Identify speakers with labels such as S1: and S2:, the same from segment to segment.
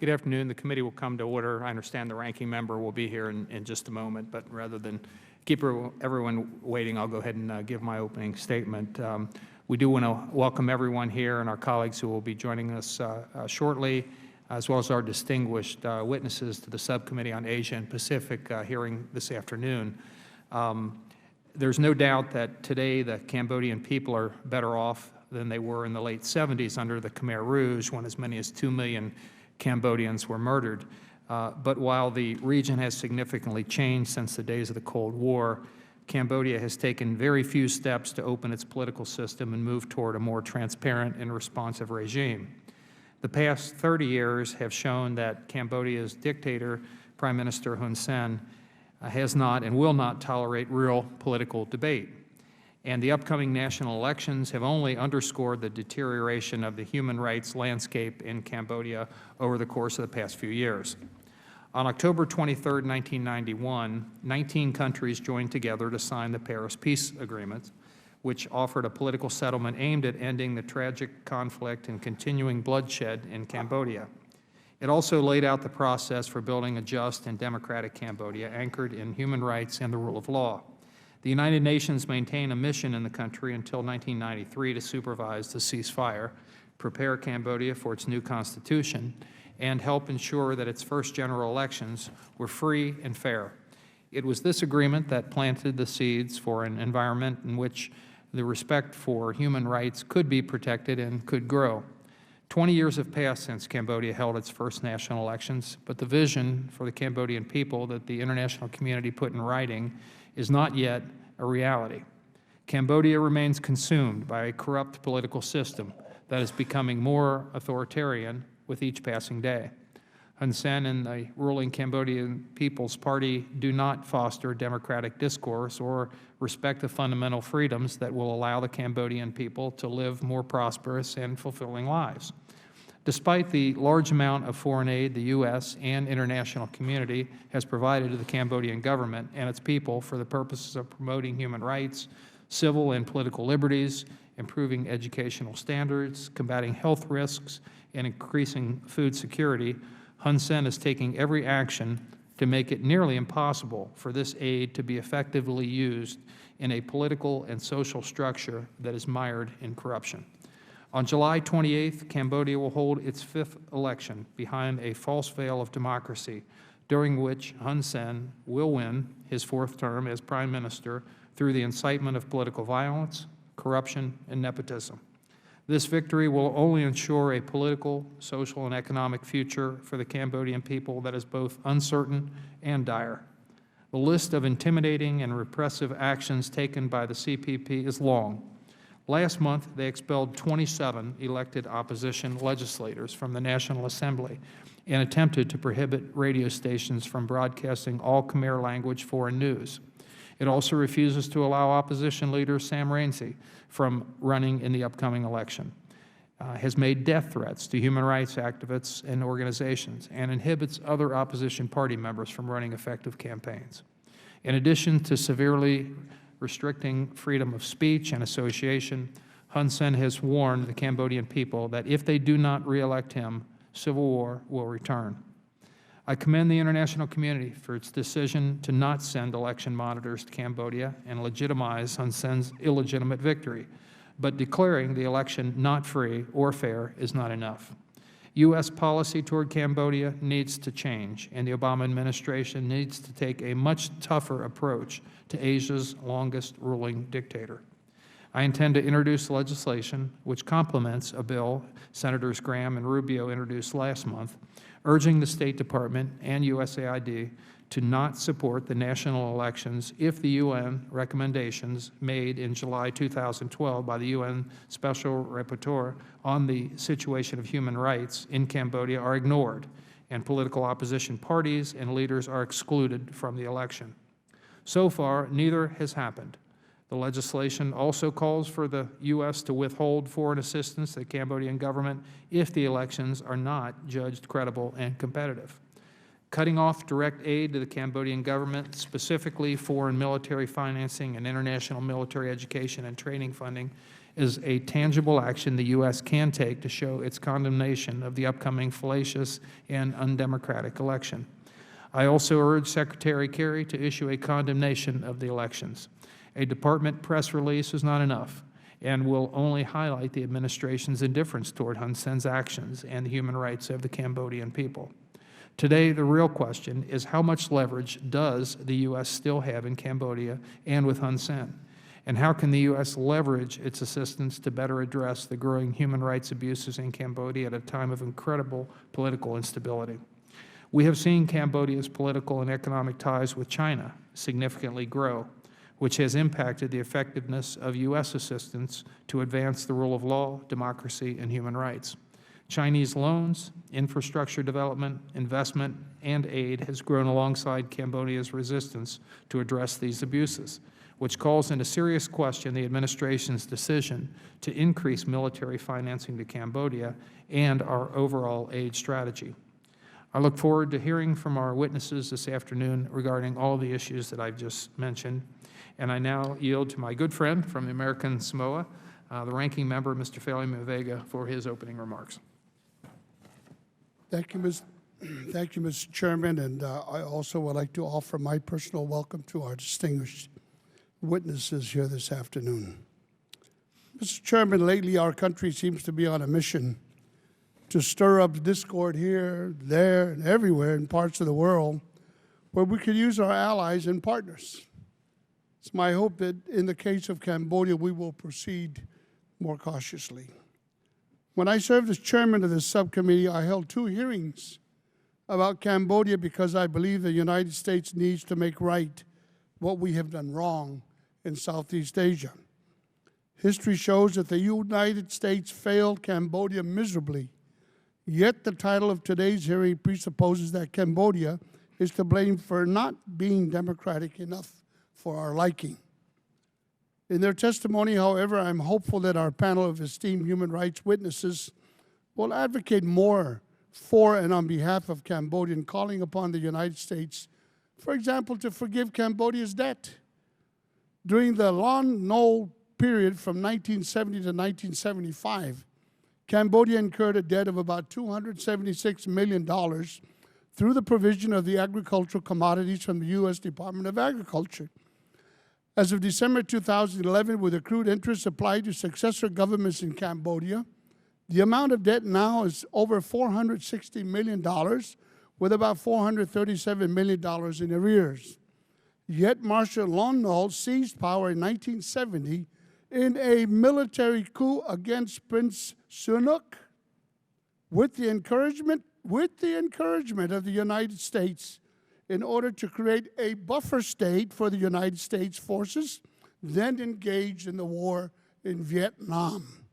S1: Good afternoon. The committee will come to order. I understand the ranking member will be here in just a moment, but rather than keep everyone waiting, I'll go ahead and give my opening statement. We do want to welcome everyone here and our colleagues who will be joining us shortly, as well as our distinguished witnesses to the Subcommittee on Asia and Pacific hearing this afternoon. There's no doubt that today the Cambodian people are better off than they were in the late 70s under the Khmer Rouge, when as many as 2 million Cambodians were murdered. But while the region has significantly changed since the days of the Cold War, Cambodia has taken very few steps to open its political system and move toward a more transparent and responsive regime. The past 30 years have shown that Cambodia's dictator, Prime Minister Hun Sen, has not and will not tolerate real political debate. And the upcoming national elections have only underscored the deterioration of the human rights landscape in Cambodia over the course of the past few years. On October 23, 1991, 19 countries joined together to sign the Paris Peace Agreement, which offered a political settlement aimed at ending the tragic conflict and continuing bloodshed in Cambodia. It also laid out the process for building a just and democratic Cambodia anchored in human rights and the rule of law. The United Nations maintained a mission in the country until 1993 to supervise the ceasefire, prepare Cambodia for its new constitution, and help ensure that its first general elections were free and fair. It was this agreement that planted the seeds for an environment in which the respect for human rights could be protected and could grow. 20 years have passed since Cambodia held its first national elections, but the vision for the Cambodian people that the international community put in writing is not yet a reality. Cambodia remains consumed by a corrupt political system that is becoming more authoritarian with each passing day. Hun Sen and the ruling Cambodian People's Party do not foster democratic discourse or respect the fundamental freedoms that will allow the Cambodian people to live more prosperous and fulfilling lives. Despite the large amount of foreign aid the U.S. and international community has provided to the Cambodian government and its people for the purposes of promoting human rights, civil and political liberties, improving educational standards, combating health risks, and increasing food security, Hun Sen is taking every action to make it nearly impossible for this aid to be effectively used in a political and social structure that is mired in corruption. On July 28th, Cambodia will hold its 5th election behind a false veil of democracy, during which Hun Sen will win his 4th term as Prime Minister through the incitement of political violence, corruption, and nepotism. This victory will only ensure a political, social, and economic future for the Cambodian people that is both uncertain and dire. The list of intimidating and repressive actions taken by the CPP is long. Last month, they expelled 27 elected opposition legislators from the National Assembly and attempted to prohibit radio stations from broadcasting all Khmer language foreign news. It also refuses to allow opposition leader Sam Rainsy from running in the upcoming election, has made death threats to human rights activists and organizations, and inhibits other opposition party members from running effective campaigns. In addition to severely restricting freedom of speech and association, Hun Sen has warned the Cambodian people that if they do not re-elect him, civil war will return. I commend the international community for its decision to not send election monitors to Cambodia and legitimize Hun Sen's illegitimate victory, but declaring the election not free or fair is not enough. U.S. policy toward Cambodia needs to change, and the Obama administration needs to take a much tougher approach to Asia's longest ruling dictator. I intend to introduce legislation which complements a bill Senators Graham and Rubio introduced last month, urging the State Department and USAID to not support the national elections if the UN recommendations made in July 2012 by the UN Special Rapporteur on the situation of human rights in Cambodia are ignored, and political opposition parties and leaders are excluded from the election. So far, neither has happened. The legislation also calls for the U.S. to withhold foreign assistance to the Cambodian government if the elections are not judged credible and competitive. Cutting off direct aid to the Cambodian government, specifically foreign military financing and international military education and training funding, is a tangible action the U.S. can take to show its condemnation of the upcoming fallacious and undemocratic election. I also urge Secretary Kerry to issue a condemnation of the elections. A department press release is not enough and will only highlight the administration's indifference toward Hun Sen's actions and the human rights of the Cambodian people. Today, the real question is how much leverage does the U.S. still have in Cambodia and with Hun Sen? And how can the U.S. leverage its assistance to better address the growing human rights abuses in Cambodia at a time of incredible political instability? We have seen Cambodia's political and economic ties with China significantly grow, which has impacted the effectiveness of U.S. assistance to advance the rule of law, democracy, and human rights. Chinese loans, infrastructure development, investment, and aid has grown alongside Cambodia's resistance to address these abuses, which calls into serious question the administration's decision to increase military financing to Cambodia and our overall aid strategy. I look forward to hearing from our witnesses this afternoon regarding all the issues that I've just mentioned. And I now yield to my good friend from the American Samoa, the ranking member, Mr. Feli Vega, for his opening remarks.
S2: Thank you, Mr. Chairman, and I also would like to offer my personal welcome to our distinguished witnesses here this afternoon. Mr. Chairman, lately our country seems to be on a mission to stir up discord here, there, and everywhere in parts of the world where we could use our allies and partners. It's my hope that in the case of Cambodia, we will proceed more cautiously. When I served as chairman of the subcommittee, I held 2 hearings about Cambodia because I believe the United States needs to make right what we have done wrong in Southeast Asia. History shows that the United States failed Cambodia miserably, yet the title of today's hearing presupposes that Cambodia is to blame for not being democratic enough for our liking. In their testimony, however, I'm hopeful that our panel of esteemed human rights witnesses will advocate more for and on behalf of Cambodia, calling upon the United States, for example, to forgive Cambodia's debt. During the Lon Nol period from 1970 to 1975, Cambodia incurred a debt of about $276 million through the provision of the agricultural commodities from the U.S. Department of Agriculture. As of December 2011, with accrued interest applied to successor governments in Cambodia, the amount of debt now is over $460 million, with about $437 million in arrears. Yet Marshal Lon Nol seized power in 1970 in a military coup against Prince Sihanouk with the encouragement of the United States in order to create a buffer state for the United States forces then engaged in the war in Vietnam.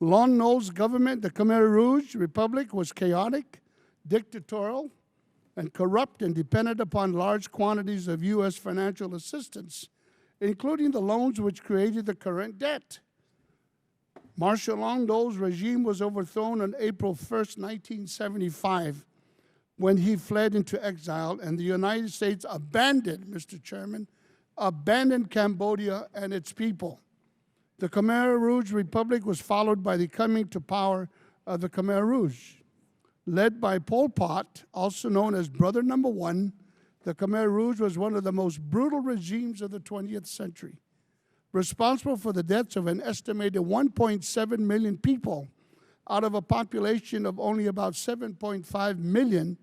S2: Lon Nol's government, the Khmer Rouge Republic, was chaotic, dictatorial, and corrupt and depended upon large quantities of U.S. financial assistance, including the loans which created the current debt. Marshal Lon Nol's regime was overthrown on April 1st, 1975, when he fled into exile, and the United States abandoned, Mr. Chairman, abandoned Cambodia and its people. The Khmer Rouge Republic was followed by the coming to power of the Khmer Rouge. Led by Pol Pot, also known as Brother Number One, the Khmer Rouge was one of the most brutal regimes of the 20th century. Responsible for the deaths of an estimated 1.7 million people out of a population of only about 7.5 million,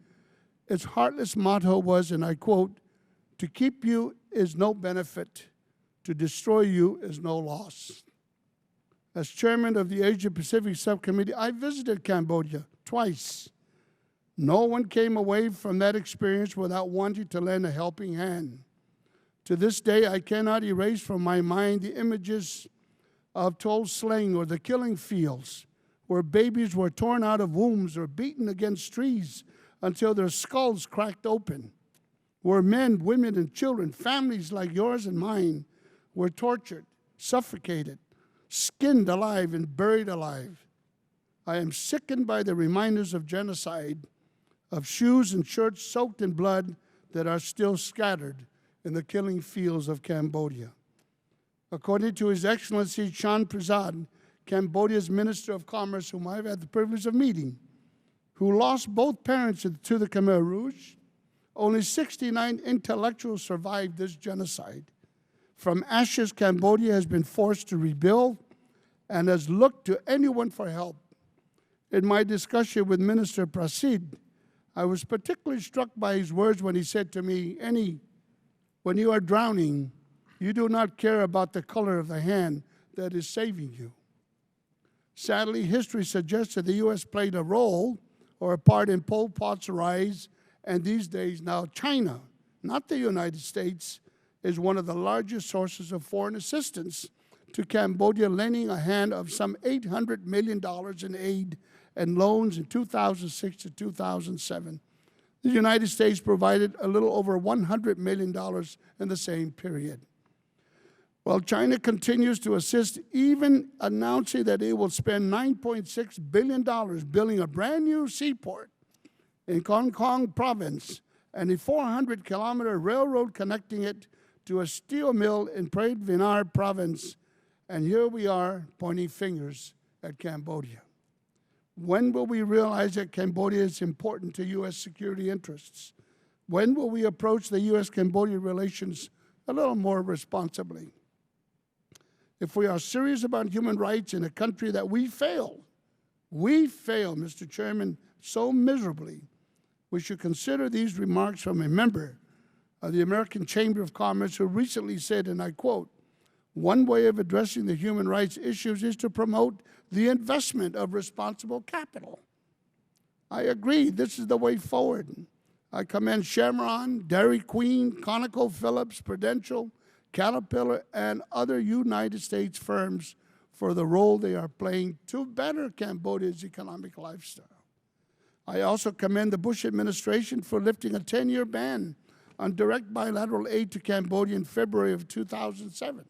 S2: its heartless motto was, and I quote, "To keep you is no benefit, to destroy you is no loss." As chairman of the Asia-Pacific Subcommittee, I visited Cambodia twice. No one came away from that experience without wanting to lend a helping hand. To this day, I cannot erase from my mind the images of Tol Sling or the killing fields, where babies were torn out of wombs or beaten against trees until their skulls cracked open, where men, women, and children, families like yours and mine, were tortured, suffocated, skinned alive, and buried alive. I am sickened by the reminders of genocide of shoes and shirts soaked in blood that are still scattered in the killing fields of Cambodia. According to His Excellency Chan Prasad, Cambodia's Minister of Commerce, whom I've had the privilege of meeting, who lost both parents to the Khmer Rouge, only 69 intellectuals survived this genocide. From ashes, Cambodia has been forced to rebuild and has looked to anyone for help. In my discussion with Minister Prasid, I was particularly struck by his words when he said to me, when you are drowning, you do not care about the color of the hand that is saving you. Sadly, history suggests that the U.S. played a role or a part in Pol Pot's rise, and these days now China, not the United States, is one of the largest sources of foreign assistance to Cambodia, lending a hand of some $800 million in aid and loans in 2006 to 2007. The United States provided a little over $100 million in the same period. While China continues to assist, even announcing that it will spend $9.6 billion building a brand new seaport in Hong Kong province and a 400-kilometer railroad connecting it to a steel mill in Prade Vinar province. And here we are pointing fingers at Cambodia. When will we realize that Cambodia is important to U.S. security interests? When will we approach the U.S.-Cambodia relations a little more responsibly? If we are serious about human rights in a country that we fail, Mr. Chairman, so miserably, we should consider these remarks from a member of the American Chamber of Commerce who recently said, and I quote, "One way of addressing the human rights issues is to promote the investment of responsible capital." I agree, this is the way forward. I commend Chevron, Dairy Queen, ConocoPhillips, Prudential, Caterpillar, and other United States firms for the role they are playing to better Cambodia's economic lifestyle. I also commend the Bush administration for lifting a 10-year ban on direct bilateral aid to Cambodia in February of 2007.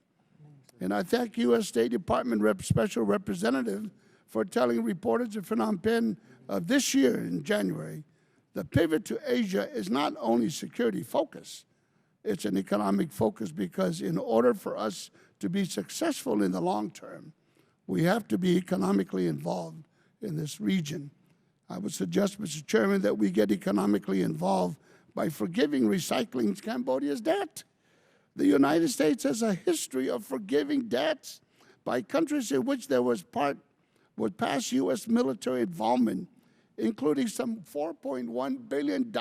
S2: And I thank U.S. State Department Special Representative for telling reporters in Phnom Penh of this year in January, the pivot to Asia is not only security focus, it's an economic focus, because in order for us to be successful in the long term, we have to be economically involved in this region. I would suggest, Mr. Chairman, that we get economically involved by forgiving recycling Cambodia's debt. The United States has a history of forgiving debts by countries in which there was past U.S. military involvement, including some $4.1 billion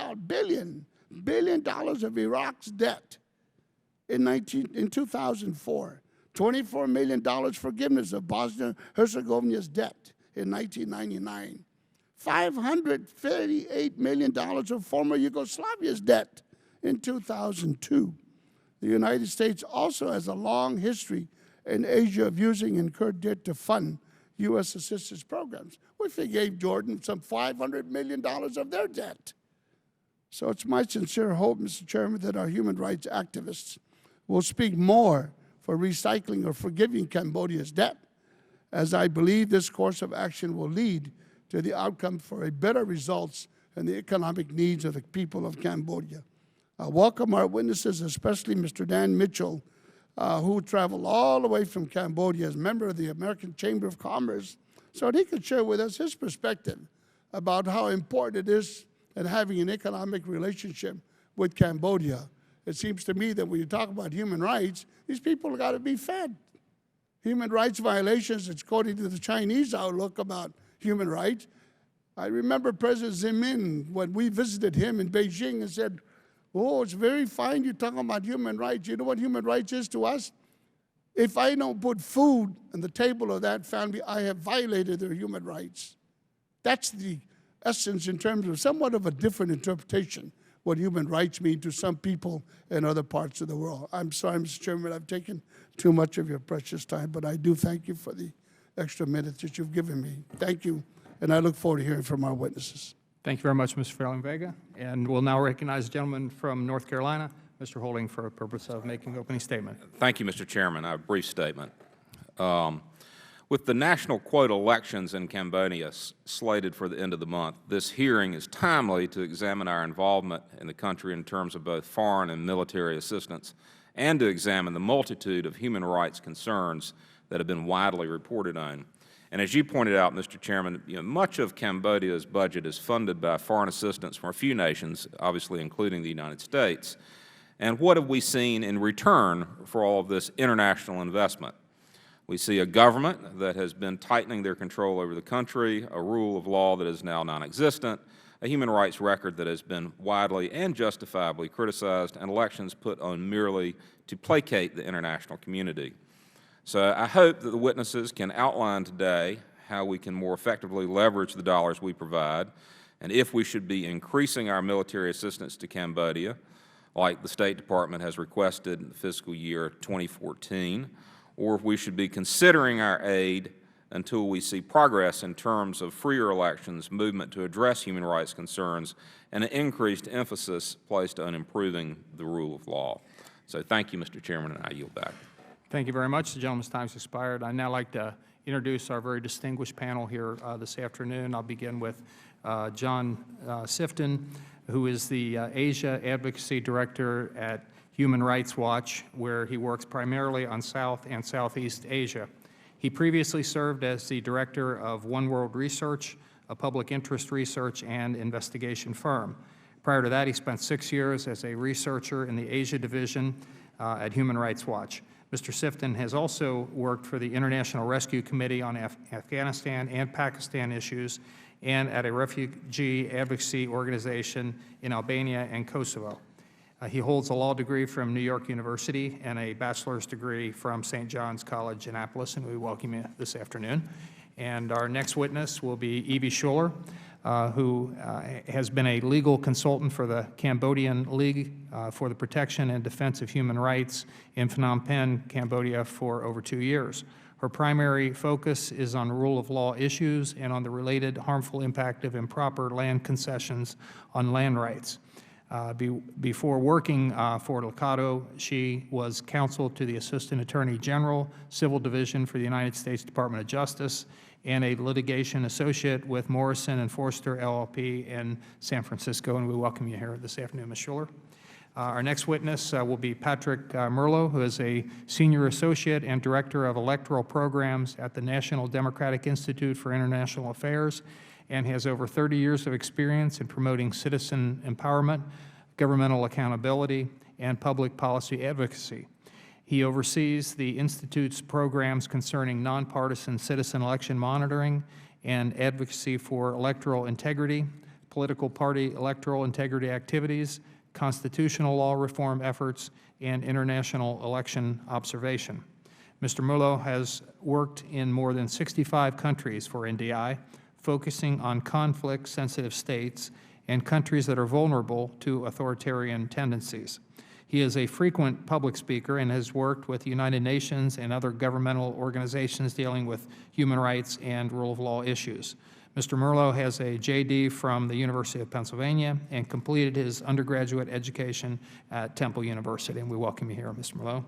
S2: of Iraq's debt in 2004, $24 million forgiveness of Bosnia-Herzegovina's debt in 1999, $538 million of former Yugoslavia's debt in 2002. The United States also has a long history in Asia of using incurred debt to fund U.S. assistance programs. We forgave Jordan some $500 million of their debt. So it's my sincere hope, Mr. Chairman, that our human rights activists will speak more for recycling or forgiving Cambodia's debt, as I believe this course of action will lead to the outcome for a better results in the economic needs of the people of Cambodia. I welcome our witnesses, especially Mr. Dan Mitchell, who traveled all the way from Cambodia as member of the American Chamber of Commerce, so that he could share with us his perspective about how important it is in having an economic relationship with Cambodia. It seems to me that when you talk about human rights, these people have got to be fed. Human rights violations, according to the Chinese outlook about human rights. I remember President Zemin, when we visited him in Beijing, and said, "Oh, it's very fine you're talking about human rights. You know what human rights is to us? If I don't put food on the table of that family, I have violated their human rights." That's the essence in terms of somewhat of a different interpretation what human rights mean to some people in other parts of the world. I'm sorry, Mr. Chairman, I've taken too much of your precious time, but I do thank you for the extra minutes that you've given me. Thank you, and I look forward to hearing from our witnesses.
S1: Thank you very much, Mr. Fairling-Vega. And we'll now recognize the gentleman from North Carolina, Mr. Holding, for a purpose of making an opening statement.
S3: Thank you, Mr. Chairman. A brief statement. With the national quota elections in Cambodia slated for the end of the month, this hearing is timely to examine our involvement in the country in terms of both foreign and military assistance, and to examine the multitude of human rights concerns that have been widely reported on. And as you pointed out, Mr. Chairman, much of Cambodia's budget is funded by foreign assistance from a few nations, obviously including the United States. And what have we seen in return for all of this international investment? We see a government that has been tightening their control over the country, a rule of law that is now non-existent, a human rights record that has been widely and justifiably criticized, and elections put on merely to placate the international community. So I hope that the witnesses can outline today how we can more effectively leverage the dollars we provide, and if we should be increasing our military assistance to Cambodia, like the State Department has requested in the fiscal year 2014, or if we should be considering our aid until we see progress in terms of freer elections, movement to address human rights concerns, and an increased emphasis placed on improving the rule of law. So thank you, Mr. Chairman, and I yield back.
S1: Thank you very much. The gentleman's time has expired. I'd now like to introduce our very distinguished panel here this afternoon. I'll begin with John Sifton, who is the Asia Advocacy Director at Human Rights Watch, where he works primarily on South and Southeast Asia. He previously served as the Director of One World Research, a public interest research and investigation firm. Prior to that, he spent 6 years as a researcher in the Asia Division at Human Rights Watch. Mr. Sifton has also worked for the International Rescue Committee on Afghanistan and Pakistan issues and at a refugee advocacy organization in Albania and Kosovo. He holds a law degree from New York University and a bachelor's degree from St. John's College, Annapolis, and we welcome you this afternoon. And our next witness will be Evie Schuller, who has been a legal consultant for the Cambodian League for the Protection and Defense of Human Rights in Phnom Penh, Cambodia, for over 2 years. Her primary focus is on rule of law issues and on the related harmful impact of improper land concessions on land rights. Before working for Lakato, she was counsel to the Assistant Attorney General, Civil Division for the United States Department of Justice, and a litigation associate with Morrison and Forster LLP in San Francisco, and we welcome you here this afternoon, Ms. Schuller. Our next witness will be Patrick Merlo, who is a Senior Associate and Director of Electoral Programs at the National Democratic Institute for International Affairs, and has over 30 years of experience in promoting citizen empowerment, governmental accountability, and public policy advocacy. He oversees the Institute's programs concerning nonpartisan citizen election monitoring and advocacy for electoral integrity, political party electoral integrity activities, constitutional law reform efforts, and international election observation. Mr. Merlo has worked in more than 65 countries for NDI, focusing on conflict-sensitive states and countries that are vulnerable to authoritarian tendencies. He is a frequent public speaker and has worked with the United Nations and other governmental organizations dealing with human rights and rule of law issues. Mr. Merlo has a JD from the University of Pennsylvania and completed his undergraduate education at Temple University, and we welcome you here, Mr. Merlo.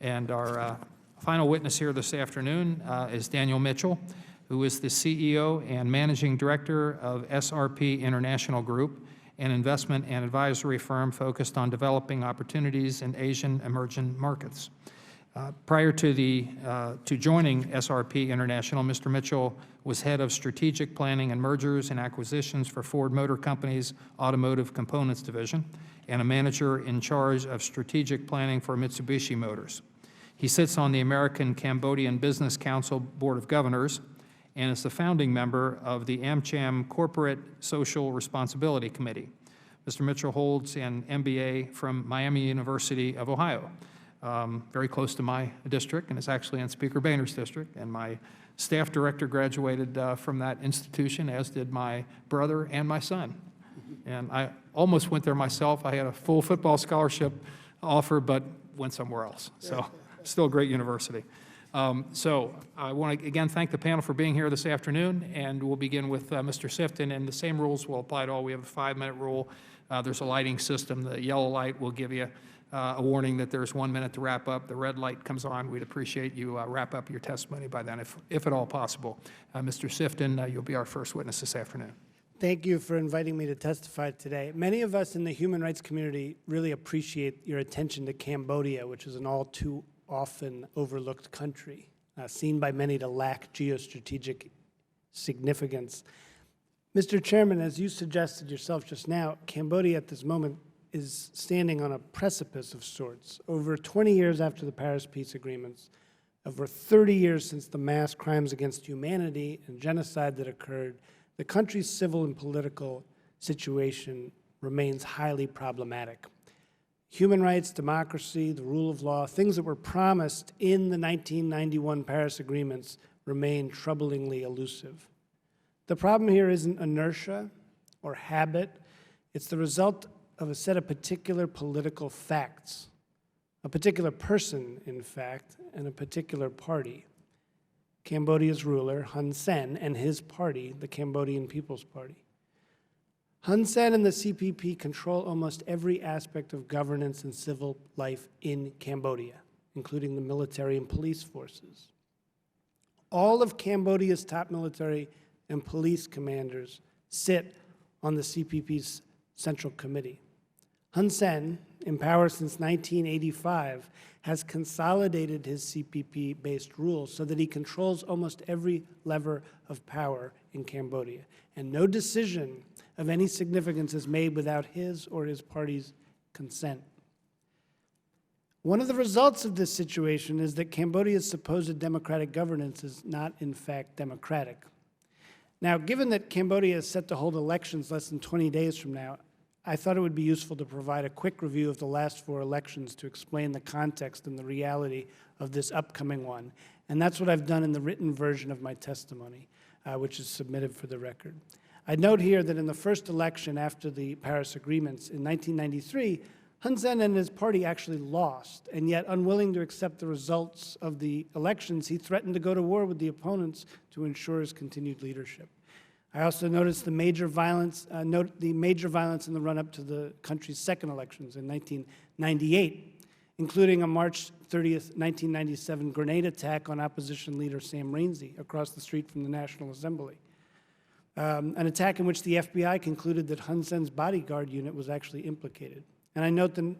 S1: And our final witness here this afternoon is Daniel Mitchell, who is the CEO and Managing Director of SRP International Group, an investment and advisory firm focused on developing opportunities in Asian emerging markets. Prior to joining SRP International, Mr. Mitchell was head of strategic planning and mergers and acquisitions for Ford Motor Company's Automotive Components Division, and a manager in charge of strategic planning for Mitsubishi Motors. He sits on the American Cambodian Business Council Board of Governors and is the founding member of the AmCham Corporate Social Responsibility Committee. Mr. Mitchell holds an MBA from Miami University of Ohio, very close to my district, and is actually in Speaker Boehner's district, and my staff director graduated from that institution, as did my brother and my son. And I almost went there myself. I had a full football scholarship offer, but went somewhere else. So still a great university. So I want to again thank the panel for being here this afternoon, and we'll begin with Mr. Sifton, and the same rules will apply to all. We have a 5-minute rule. There's a lighting system. The yellow light will give you a warning that there's 1 minute to wrap up. The red light comes on. We'd appreciate you wrap up your testimony by then, if at all possible. Mr. Sifton, you'll be our first witness this afternoon.
S4: Thank you for inviting me to testify today. Many of us in the human rights community really appreciate your attention to Cambodia, which is an all too often overlooked country, seen by many to lack geostrategic significance. Mr. Chairman, as you suggested yourself just now, Cambodia at this moment is standing on a precipice of sorts. Over 20 years after the Paris peace agreements, over 30 years since the mass crimes against humanity and genocide that occurred, the country's civil and political situation remains highly problematic. Human rights, democracy, the rule of law, things that were promised in the 1991 Paris agreements remain troublingly elusive. The problem here isn't inertia or habit. It's the result of a set of particular political facts, a particular person, in fact, and a particular party. Cambodia's ruler, Hun Sen, and his party, the Cambodian People's Party. Hun Sen and the CPP control almost every aspect of governance and civil life in Cambodia, including the military and police forces. All of Cambodia's top military and police commanders sit on the CPP's Central Committee. Hun Sen, in power since 1985, has consolidated his CPP-based rules so that he controls almost every lever of power in Cambodia. And no decision of any significance is made without his or his party's consent. One of the results of this situation is that Cambodia's supposed democratic governance is not, in fact, democratic. Now, given that Cambodia is set to hold elections less than 20 days from now, I thought it would be useful to provide a quick review of the last 4 elections to explain the context and the reality of this upcoming one. And that's what I've done in the written version of my testimony, which is submitted for the record. I note here that in the first election after the Paris agreements in 1993, Hun Sen and his party actually lost, and yet unwilling to accept the results of the elections, he threatened to go to war with the opponents to ensure his continued leadership. I also noticed the major violence in the run-up to the country's second elections in 1998, including a March 30th, 1997 grenade attack on opposition leader Sam Rainsy across the street from the National Assembly. An attack in which the FBI concluded that Hun Sen's bodyguard unit was actually implicated. And I note that in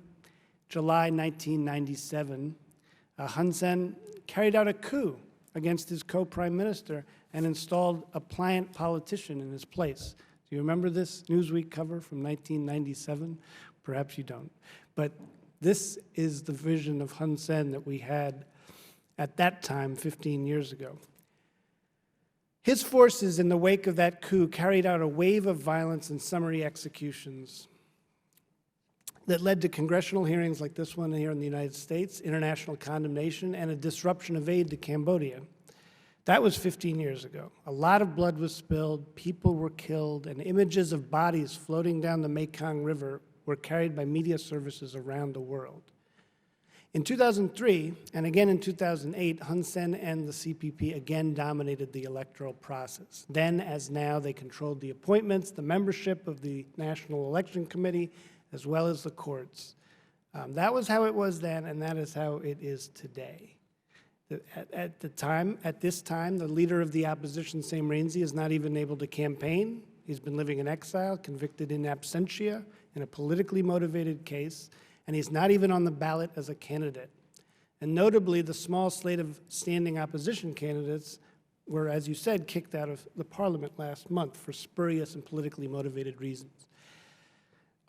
S4: July 1997, Hun Sen carried out a coup against his co-prime minister and installed a pliant politician in his place. Do you remember this Newsweek cover from 1997? Perhaps you don't. But this is the vision of Hun Sen that we had at that time, 15 years ago. His forces, in the wake of that coup, carried out a wave of violence and summary executions that led to congressional hearings like this one here in the United States, international condemnation, and a disruption of aid to Cambodia. That was 15 years ago. A lot of blood was spilled, people were killed, and images of bodies floating down the Mekong River were carried by media services around the world. In 2003, and again in 2008, Hun Sen and the CPP again dominated the electoral process. Then, as now, they controlled the appointments, the membership of the National Election Committee, as well as the courts. That was how it was then, and that is how it is today. At this time, the leader of the opposition, Sam Rainsy, is not even able to campaign. He's been living in exile, convicted in absentia in a politically motivated case, and he's not even on the ballot as a candidate. And notably, the small slate of standing opposition candidates were, as you said, kicked out of the parliament last month for spurious and politically motivated reasons.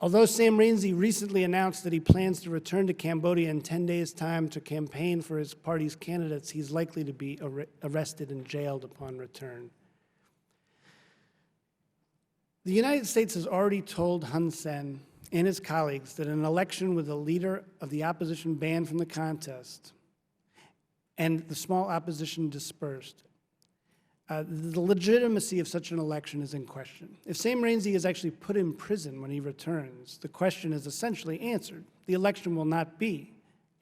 S4: Although Sam Rainsy recently announced that he plans to return to Cambodia in 10 days' time to campaign for his party's candidates, he's likely to be arrested and jailed upon return. The United States has already told Hun Sen and his colleagues that an election with a leader of the opposition banned from the contest and the small opposition dispersed, the legitimacy of such an election is in question. If Sam Rainsy is actually put in prison when he returns, the question is essentially answered. The election will not be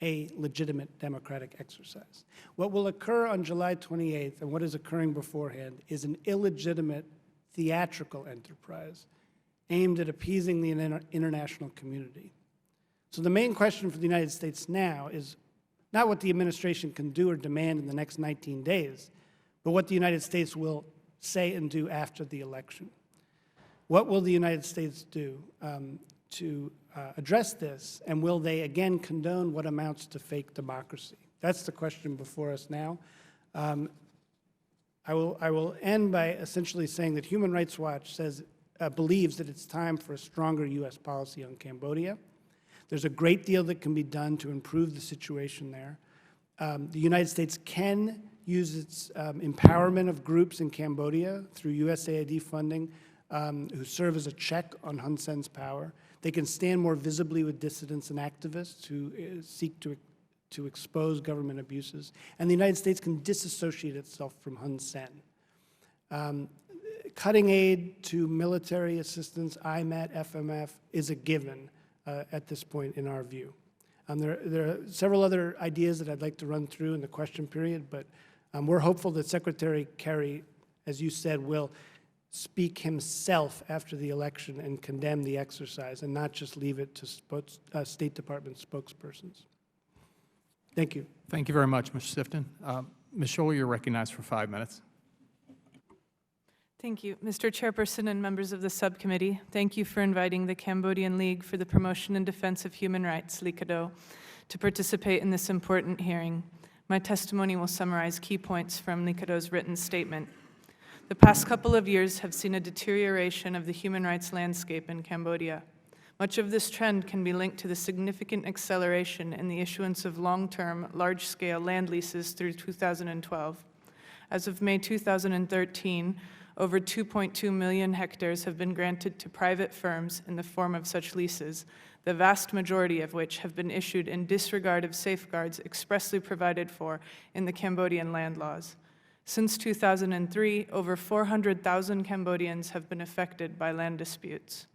S4: a legitimate democratic exercise. What will occur on July 28th and what is occurring beforehand is an illegitimate theatrical enterprise aimed at appeasing the international community. So the main question for the United States now is not what the administration can do or demand in the next 19 days, but what the United States will say and do after the election. What will the United States do to address this, and will they again condone what amounts to fake democracy? That's the question before us now. I will end by essentially saying that Human Rights Watch believes that it's time for a stronger U.S. policy on Cambodia. There's a great deal that can be done to improve the situation there. The United States can use its empowerment of groups in Cambodia through USAID funding who serve as a check on Hun Sen's power. They can stand more visibly with dissidents and activists who seek to expose government abuses. And the United States can disassociate itself from Hun Sen. Cutting aid to military assistance, IMET, FMF, is a given at this point in our view. There are several other ideas that I'd like to run through in the question period, but we're hopeful that Secretary Kerry, as you said, will speak himself after the election and condemn the exercise and not just leave it to State Department spokespersons. Thank you.
S1: Thank you very much, Mr. Sifton. Ms. Scholl, you're recognized for 5 minutes.
S5: Thank you. Mr. Chairperson and members of the subcommittee, thank you for inviting the Cambodian League for the Promotion and Defense of Human Rights, LICADO, to participate in this important hearing. My testimony will summarize key points from LICADO's written statement. The past couple of years have seen a deterioration of the human rights landscape in Cambodia. Much of this trend can be linked to the significant acceleration in the issuance of long-term, large-scale land leases through 2012. As of May 2013, over 2.2 million hectares have been granted to private firms in the form of such leases, the vast majority of which have been issued in disregard of safeguards expressly provided for in the Cambodian land laws. Since 2003, over 400,000 Cambodians have been affected by land disputes.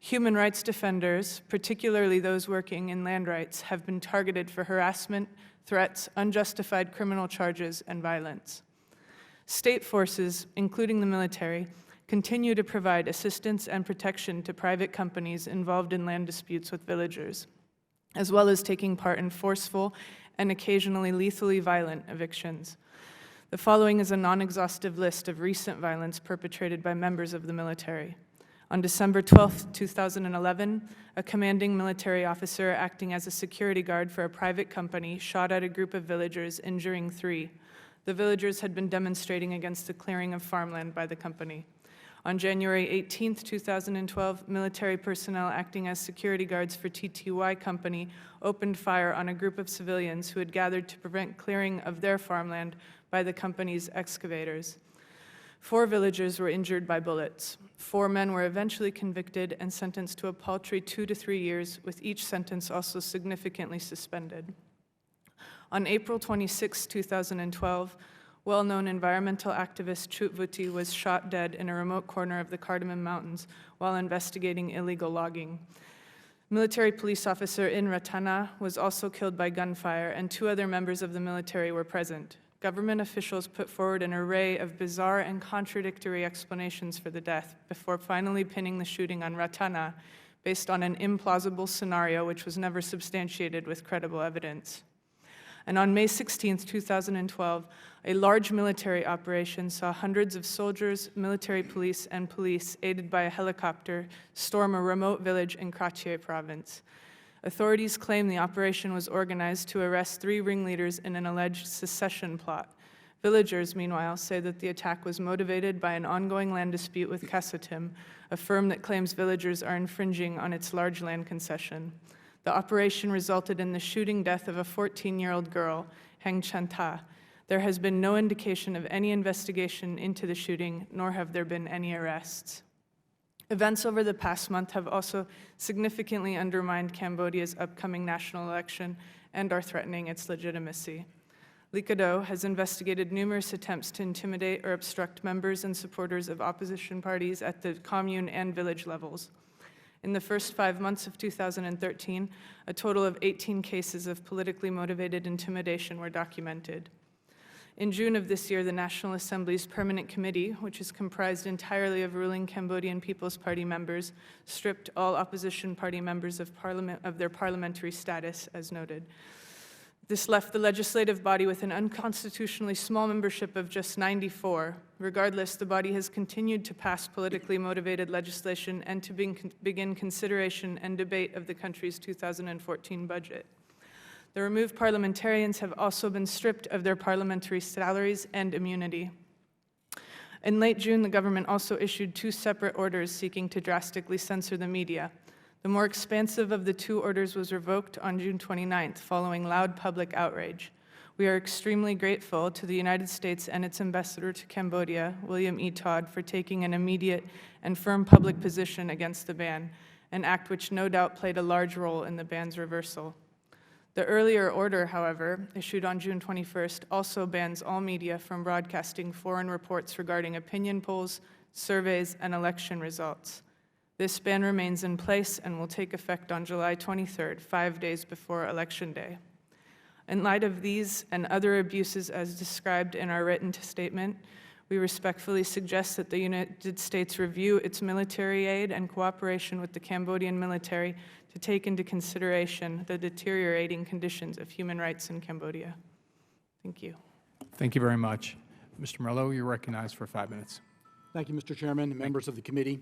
S5: Human rights defenders, particularly those working in land rights, have been targeted for harassment, threats, unjustified criminal charges, and violence. State forces, including the military, continue to provide assistance and protection to private companies involved in land disputes with villagers, as well as taking part in forceful and occasionally lethally violent evictions. The following is a non-exhaustive list of recent violence perpetrated by members of the military. On December 12, 2011, a commanding military officer acting as a security guard for a private company shot at a group of villagers, injuring 3. The villagers had been demonstrating against the clearing of farmland by the company. On January 18, 2012, military personnel acting as security guards for TTY Company opened fire on a group of civilians who had gathered to prevent clearing of their farmland by the company's excavators. 4 villagers were injured by bullets. 4 men were eventually convicted and sentenced to a paltry 2 to 3 years, with each sentence also significantly suspended. On April 26, 2012, well-known environmental activist Chutvuti was shot dead in a remote corner of the Cardamom Mountains while investigating illegal logging. Military police officer In Ratana was also killed by gunfire, and 2 other members of the military were present. Government officials put forward an array of bizarre and contradictory explanations for the death before finally pinning the shooting on Ratana based on an implausible scenario which was never substantiated with credible evidence. And on May 16, 2012, a large military operation saw hundreds of soldiers, military police, and police, aided by a helicopter, storm a remote village in Kratie province. Authorities claim the operation was organized to arrest 3 ringleaders in an alleged secession plot. Villagers, meanwhile, say that the attack was motivated by an ongoing land dispute with Kasatim, a firm that claims villagers are infringing on its large land concession. The operation resulted in the shooting death of a 14-year-old girl, Heng Chanta. There has been no indication of any investigation into the shooting, nor have there been any arrests. Events over the past month have also significantly undermined Cambodia's upcoming national election and are threatening its legitimacy. LICADO has investigated numerous attempts to intimidate or obstruct members and supporters of opposition parties at the commune and village levels. In the first 5 months of 2013, a total of 18 cases of politically motivated intimidation were documented. In June of this year, the National Assembly's Permanent Committee, which is comprised entirely of ruling Cambodian People's Party members, stripped all opposition party members of parliament of their parliamentary status, as noted. This left the legislative body with an unconstitutionally small membership of just 94. Regardless, the body has continued to pass politically motivated legislation and to begin consideration and debate of the country's 2014 budget. The removed parliamentarians have also been stripped of their parliamentary salaries and immunity. In late June, the government also issued 2 separate orders seeking to drastically censor the media. The more expansive of the 2 orders was revoked on June 29th, following loud public outrage. We are extremely grateful to the United States and its ambassador to Cambodia, William E. Todd, for taking an immediate and firm public position against the ban, an act which no doubt played a large role in the ban's reversal. The earlier order, however, issued on June 21st, also bans all media from broadcasting foreign reports regarding opinion polls, surveys, and election results. This ban remains in place and will take effect on July 23rd, 5 days before Election Day. In light of these and other abuses as described in our written statement, we respectfully suggest that the United States review its military aid and cooperation with the Cambodian military to take into consideration the deteriorating conditions of human rights in Cambodia. Thank you.
S1: Thank you very much. Mr. Merlot, you're recognized for 5 minutes.
S6: Thank you, Mr. Chairman and members of the committee.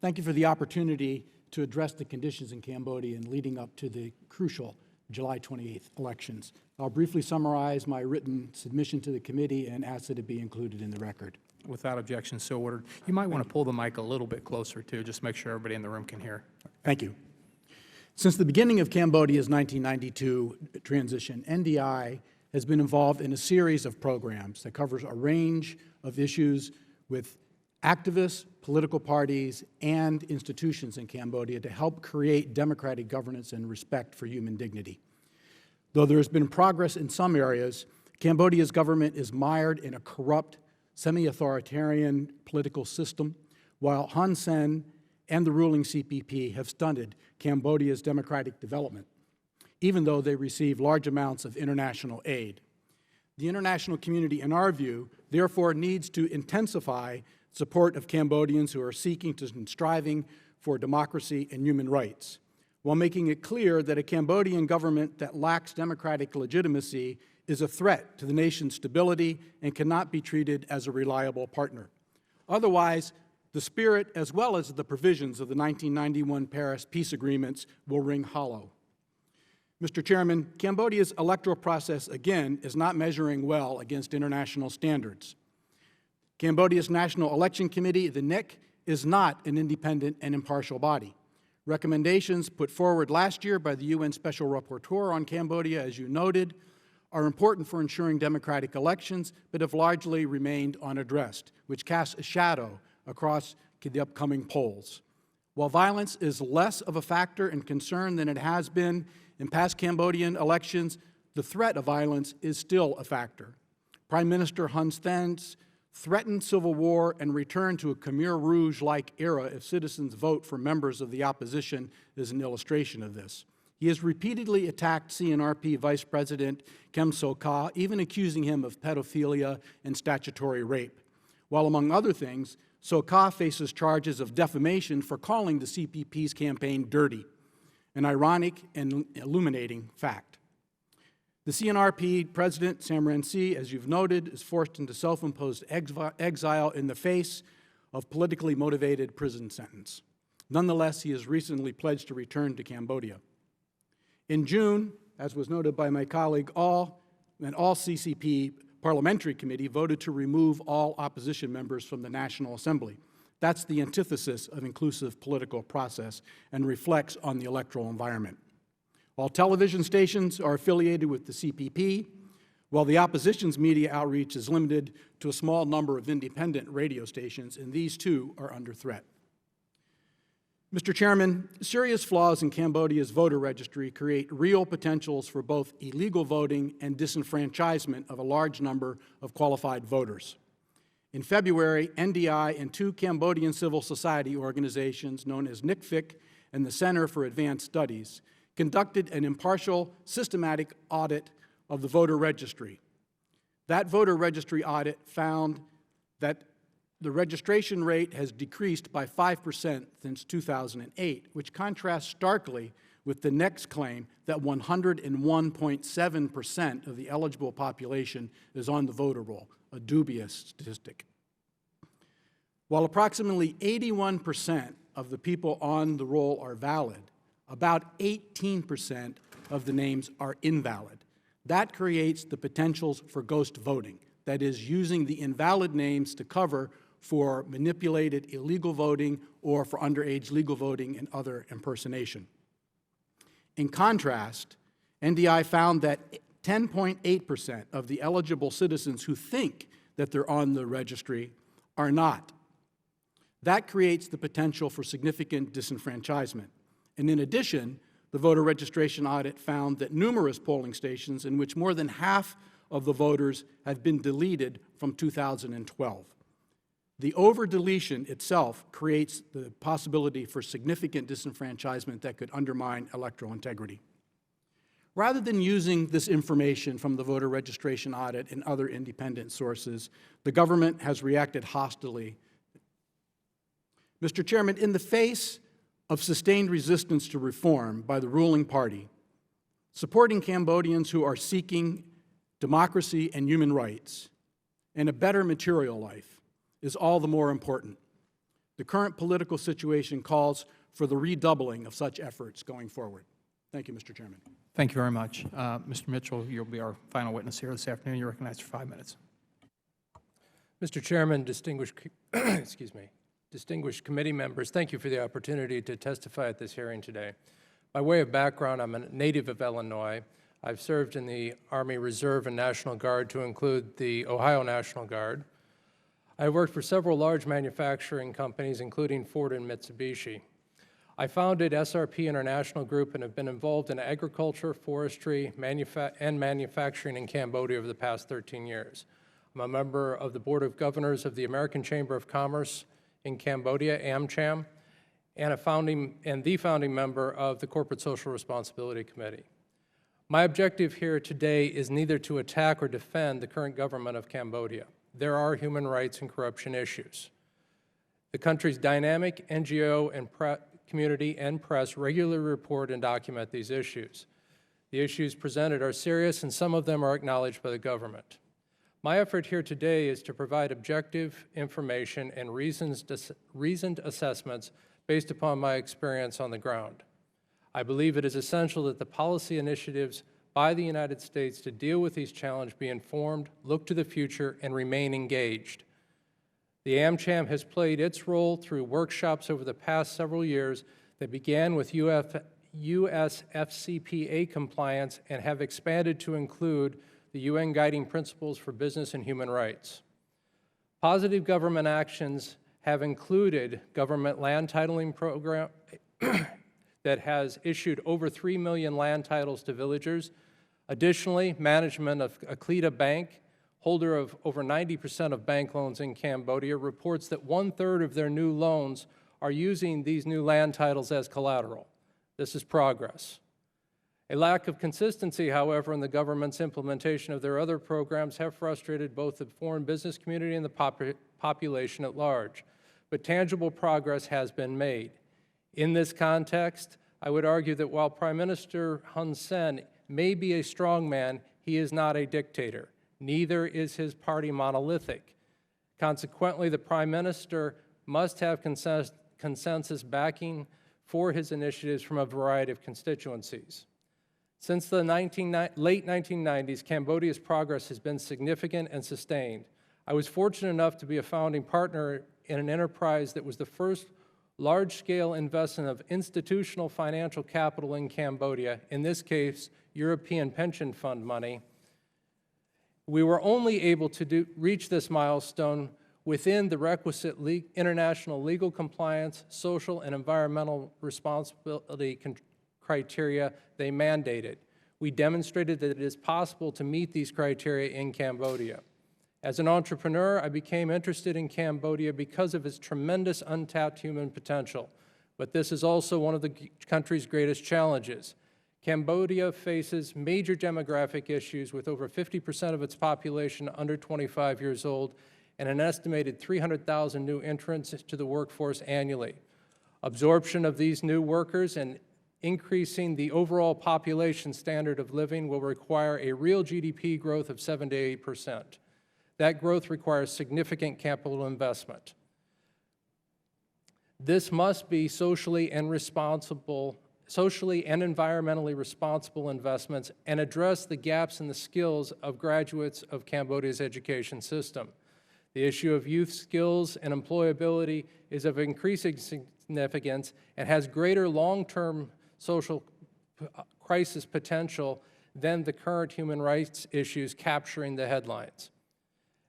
S6: Thank you for the opportunity to address the conditions in Cambodia and leading up to the crucial July 28th elections. I'll briefly summarize my written submission to the committee and ask that it be included in the record.
S1: Without objection, so ordered. You might want to pull the mic a little bit closer, too, just make sure everybody in the room can hear.
S6: Thank you. Since the beginning of Cambodia's 1992 transition, NDI has been involved in a series of programs that covers a range of issues with activists, political parties, and institutions in Cambodia to help create democratic governance and respect for human dignity. Though there has been progress in some areas, Cambodia's government is mired in a corrupt, semi-authoritarian political system, while Hun Sen and the ruling CPP have stunted Cambodia's democratic development, even though they receive large amounts of international aid. The international community, in our view, therefore needs to intensify support of Cambodians who are seeking and striving for democracy and human rights, while making it clear that a Cambodian government that lacks democratic legitimacy is a threat to the nation's stability and cannot be treated as a reliable partner. Otherwise, the spirit as well as the provisions of the 1991 Paris peace agreements will ring hollow. Mr. Chairman, Cambodia's electoral process, again, is not measuring well against international standards. Cambodia's National Election Committee, the NIC, is not an independent and impartial body. Recommendations put forward last year by the UN Special Rapporteur on Cambodia, as you noted, are important for ensuring democratic elections, but have largely remained unaddressed, which casts a shadow across the upcoming polls. While violence is less of a factor and concern than it has been in past Cambodian elections, the threat of violence is still a factor. Prime Minister Hun Sen's threatened civil war and return to a Khmer Rouge-like era if citizens vote for members of the opposition is an illustration of this. He has repeatedly attacked CNRP Vice President Kem Sokha, even accusing him of pedophilia and statutory rape, while among other things, Sokha faces charges of defamation for calling the CPP's campaign dirty, an ironic and illuminating fact. The CNRP President, Sam Rainsy, as you've noted, is forced into self-imposed exile in the face of politically motivated prison sentence. Nonetheless, he has recently pledged to return to Cambodia. In June, as was noted by my colleague, all CCP Parliamentary Committee voted to remove all opposition members from the National Assembly. That's the antithesis of inclusive political process and reflects on the electoral environment. All television stations are affiliated with the CPP, while the opposition's media outreach is limited to a small number of independent radio stations, and these too are under threat. Mr. Chairman, serious flaws in Cambodia's voter registry create real potentials for both illegal voting and disenfranchisement of a large number of qualified voters. In February, NDI and 2 Cambodian civil society organizations known as NICFIC and the Center for Advanced Studies conducted an impartial, systematic audit of the voter registry. That voter registry audit found that the registration rate has decreased by 5% since 2008, which contrasts starkly with the next claim that 101.7% of the eligible population is on the voter roll, a dubious statistic. While approximately 81% of the people on the roll are valid, about 18% of the names are invalid. That creates the potentials for ghost voting, that is, using the invalid names to cover for manipulated illegal voting or for underage legal voting and other impersonation. In contrast, NDI found that 10.8% of the eligible citizens who think that they're on the registry are not. That creates the potential for significant disenfranchisement. And in addition, the voter registration audit found that numerous polling stations in which more than half of the voters had been deleted from 2012. The over-deletion itself creates the possibility for significant disenfranchisement that could undermine electoral integrity. Rather than using this information from the voter registration audit and other independent sources, the government has reacted hostilely. Mr. Chairman, in the face of sustained resistance to reform by the ruling party, supporting Cambodians who are seeking democracy and human rights and a better material life is all the more important. The current political situation calls for the redoubling of such efforts going forward. Thank you, Mr. Chairman.
S1: Thank you very much. Mr. Mitchell, you'll be our final witness here this afternoon. You're recognized for 5 minutes.
S7: Mr. Chairman, distinguished committee members, thank you for the opportunity to testify at this hearing today. By way of background, I'm a native of Illinois. I've served in the Army Reserve and National Guard, to include the Ohio National Guard. I worked for several large manufacturing companies, including Ford and Mitsubishi. I founded SRP International Group and have been involved in agriculture, forestry, and manufacturing in Cambodia over the past 13 years. I'm a member of the Board of Governors of the American Chamber of Commerce in Cambodia, AmCham, and the founding member of the Corporate Social Responsibility Committee. My objective here today is neither to attack or defend the current government of Cambodia. There are human rights and corruption issues. The country's dynamic NGO and community and press regularly report and document these issues. The issues presented are serious, and some of them are acknowledged by the government. My effort here today is to provide objective information and reasoned assessments based upon my experience on the ground. I believe it is essential that the policy initiatives by the United States to deal with these challenges be informed, look to the future, and remain engaged. The AmCham has played its role through workshops over the past several years that began with US FCPA compliance and have expanded to include the UN Guiding Principles for Business and Human Rights. Positive government actions have included government land titling program that has issued over 3 million land titles to villagers. Additionally, management of Aklida Bank, holder of over 90% of bank loans in Cambodia, reports that 1/3 of their new loans are using these new land titles as collateral. This is progress. A lack of consistency, however, in the government's implementation of their other programs have frustrated both the foreign business community and the population at large. But tangible progress has been made. In this context, I would argue that while Prime Minister Hun Sen may be a strong man, he is not a dictator. Neither is his party monolithic. Consequently, the Prime Minister must have consensus backing for his initiatives from a variety of constituencies. Since the late 1990s, Cambodia's progress has been significant and sustained. I was fortunate enough to be a founding partner in an enterprise that was the first large-scale investment of institutional financial capital in Cambodia, in this case, European pension fund money. We were only able to reach this milestone within the requisite international legal compliance, social and environmental responsibility criteria they mandated. We demonstrated that it is possible to meet these criteria in Cambodia. As an entrepreneur, I became interested in Cambodia because of its tremendous untapped human potential. But this is also one of the country's greatest challenges. Cambodia faces major demographic issues with over 50% of its population under 25 years old and an estimated 300,000 new entrants to the workforce annually. Absorption of these new workers and increasing the overall population standard of living will require a real GDP growth of 7 to 8%. That growth requires significant capital investment. This must be socially and environmentally responsible investments and address the gaps in the skills of graduates of Cambodia's education system. The issue of youth skills and employability is of increasing significance and has greater long-term social crisis potential than the current human rights issues capturing the headlines.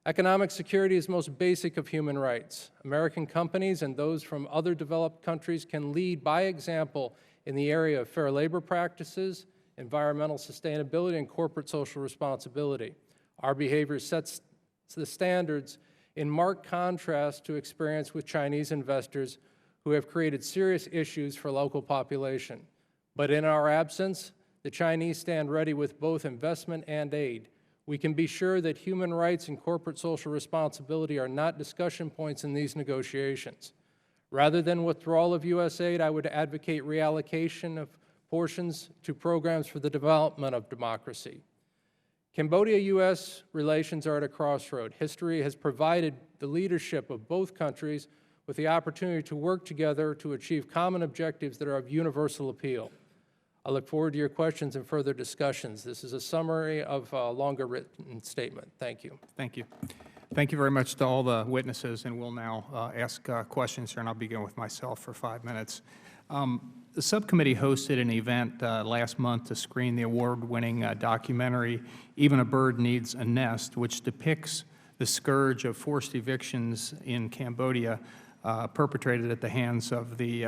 S7: Economic security is the most basic of human rights. American companies and those from other developed countries can lead by example in the area of fair labor practices, environmental sustainability, and corporate social responsibility. Our behavior sets the standards in marked contrast to experience with Chinese investors who have created serious issues for local population. But in our absence, the Chinese stand ready with both investment and aid. We can be sure that human rights and corporate social responsibility are not discussion points in these negotiations. Rather than withdrawal of U.S. aid, I would advocate reallocation of portions to programs for the development of democracy. Cambodia-U.S. relations are at a crossroad. History has provided the leadership of both countries with the opportunity to work together to achieve common objectives that are of universal appeal. I look forward to your questions and further discussions. This is a summary of a longer written statement. Thank you.
S1: Thank you. Thank you very much to all the witnesses, and we'll now ask questions here, and I'll begin with myself for 5 minutes. The subcommittee hosted an event last month to screen the award-winning documentary, Even a Bird Needs a Nest, which depicts the scourge of forced evictions in Cambodia perpetrated at the hands of the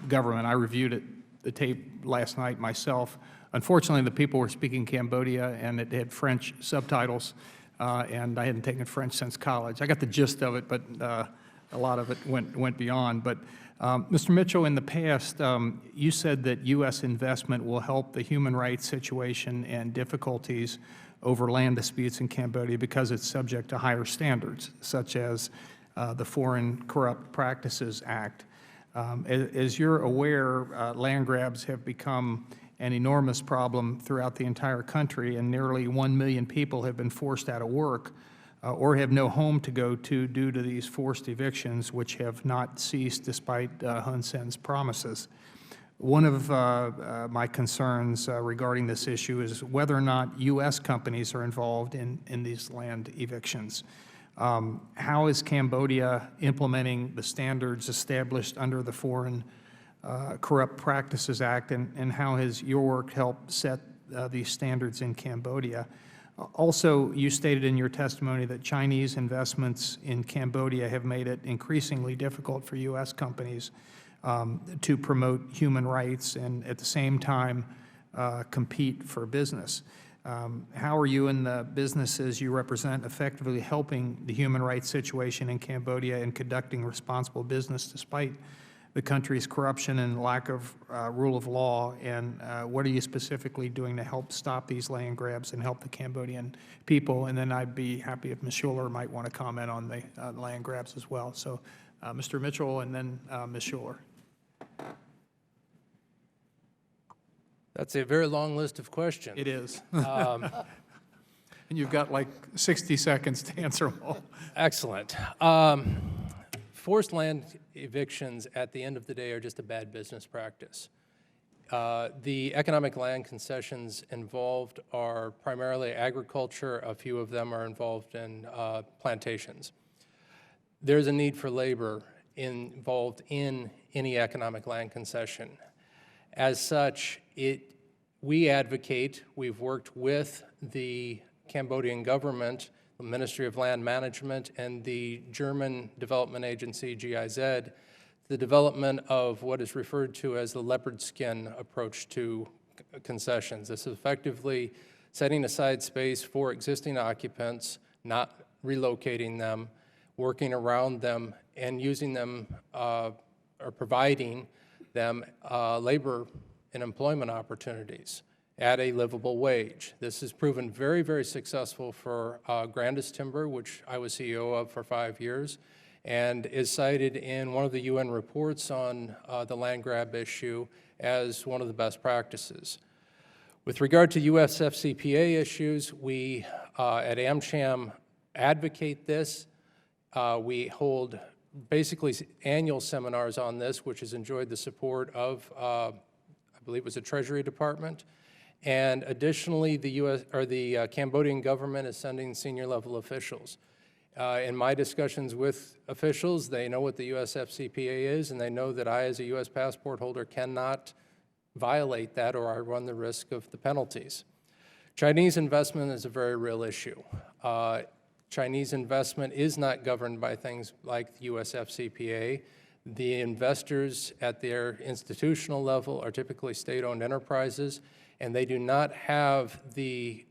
S1: government. I reviewed the tape last night myself. Unfortunately, the people were speaking Cambodia, and it had French subtitles, and I hadn't taken French since college. I got the gist of it, but a lot of it went beyond. But Mr. Mitchell, in the past, you said that U.S. investment will help the human rights situation and difficulties over land disputes in Cambodia because it's subject to higher standards, such as the Foreign Corrupt Practices Act. As you're aware, land grabs have become an enormous problem throughout the entire country, and nearly 1 million people have been forced out of work or have no home to go to due to these forced evictions, which have not ceased despite Hun Sen's promises. One of my concerns regarding this issue is whether or not U.S. companies are involved in these land evictions. How is Cambodia implementing the standards established under the Foreign Corrupt Practices Act, and how has your work helped set these standards in Cambodia? Also, you stated in your testimony that Chinese investments in Cambodia have made it increasingly difficult for U.S. companies to promote human rights and at the same time compete for business. How are you and the businesses you represent effectively helping the human rights situation in Cambodia and conducting responsible business despite the country's corruption and lack of rule of law? And what are you specifically doing to help stop these land grabs and help the Cambodian people? And then I'd be happy if Ms. Schuler might want to comment on the land grabs as well. So Mr. Mitchell and then Ms. Schuler.
S7: That's a very long list of questions.
S1: It is. And you've got like 60 seconds to answer them all.
S7: Excellent. Forced land evictions at the end of the day are just a bad business practice. The economic land concessions involved are primarily agriculture. A few of them are involved in plantations. There's a need for labor involved in any economic land concession. As such, we advocate, we've worked with the Cambodian government, the Ministry of Land Management, and the German development agency, GIZ, the development of what is referred to as the leopard skin approach to concessions. This is effectively setting aside space for existing occupants, not relocating them, working around them, and using them or providing them labor in employment opportunities at a livable wage. This has proven very, very successful for Grandis Timber, which I was CEO of for 5 years, and is cited in one of the UN reports on the land grab issue as one of the best practices. With regard to US FCPA issues, we at AmCham advocate this. We hold basically annual seminars on this, which has enjoyed the support of, I believe it was the Treasury Department. And additionally, the Cambodian government is sending senior level officials. In my discussions with officials, they know what the US FCPA is, and they know that I, as a US passport holder, cannot violate that or I run the risk of the penalties. Chinese investment is a very real issue. Chinese investment is not governed by things like the US FCPA. The investors at their institutional level are typically state-owned enterprises, and they do not have the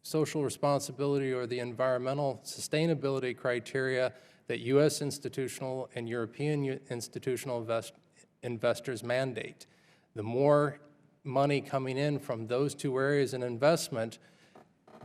S7: social responsibility or the environmental sustainability criteria that US institutional and European institutional investors mandate. The more money coming in from those two areas in investment,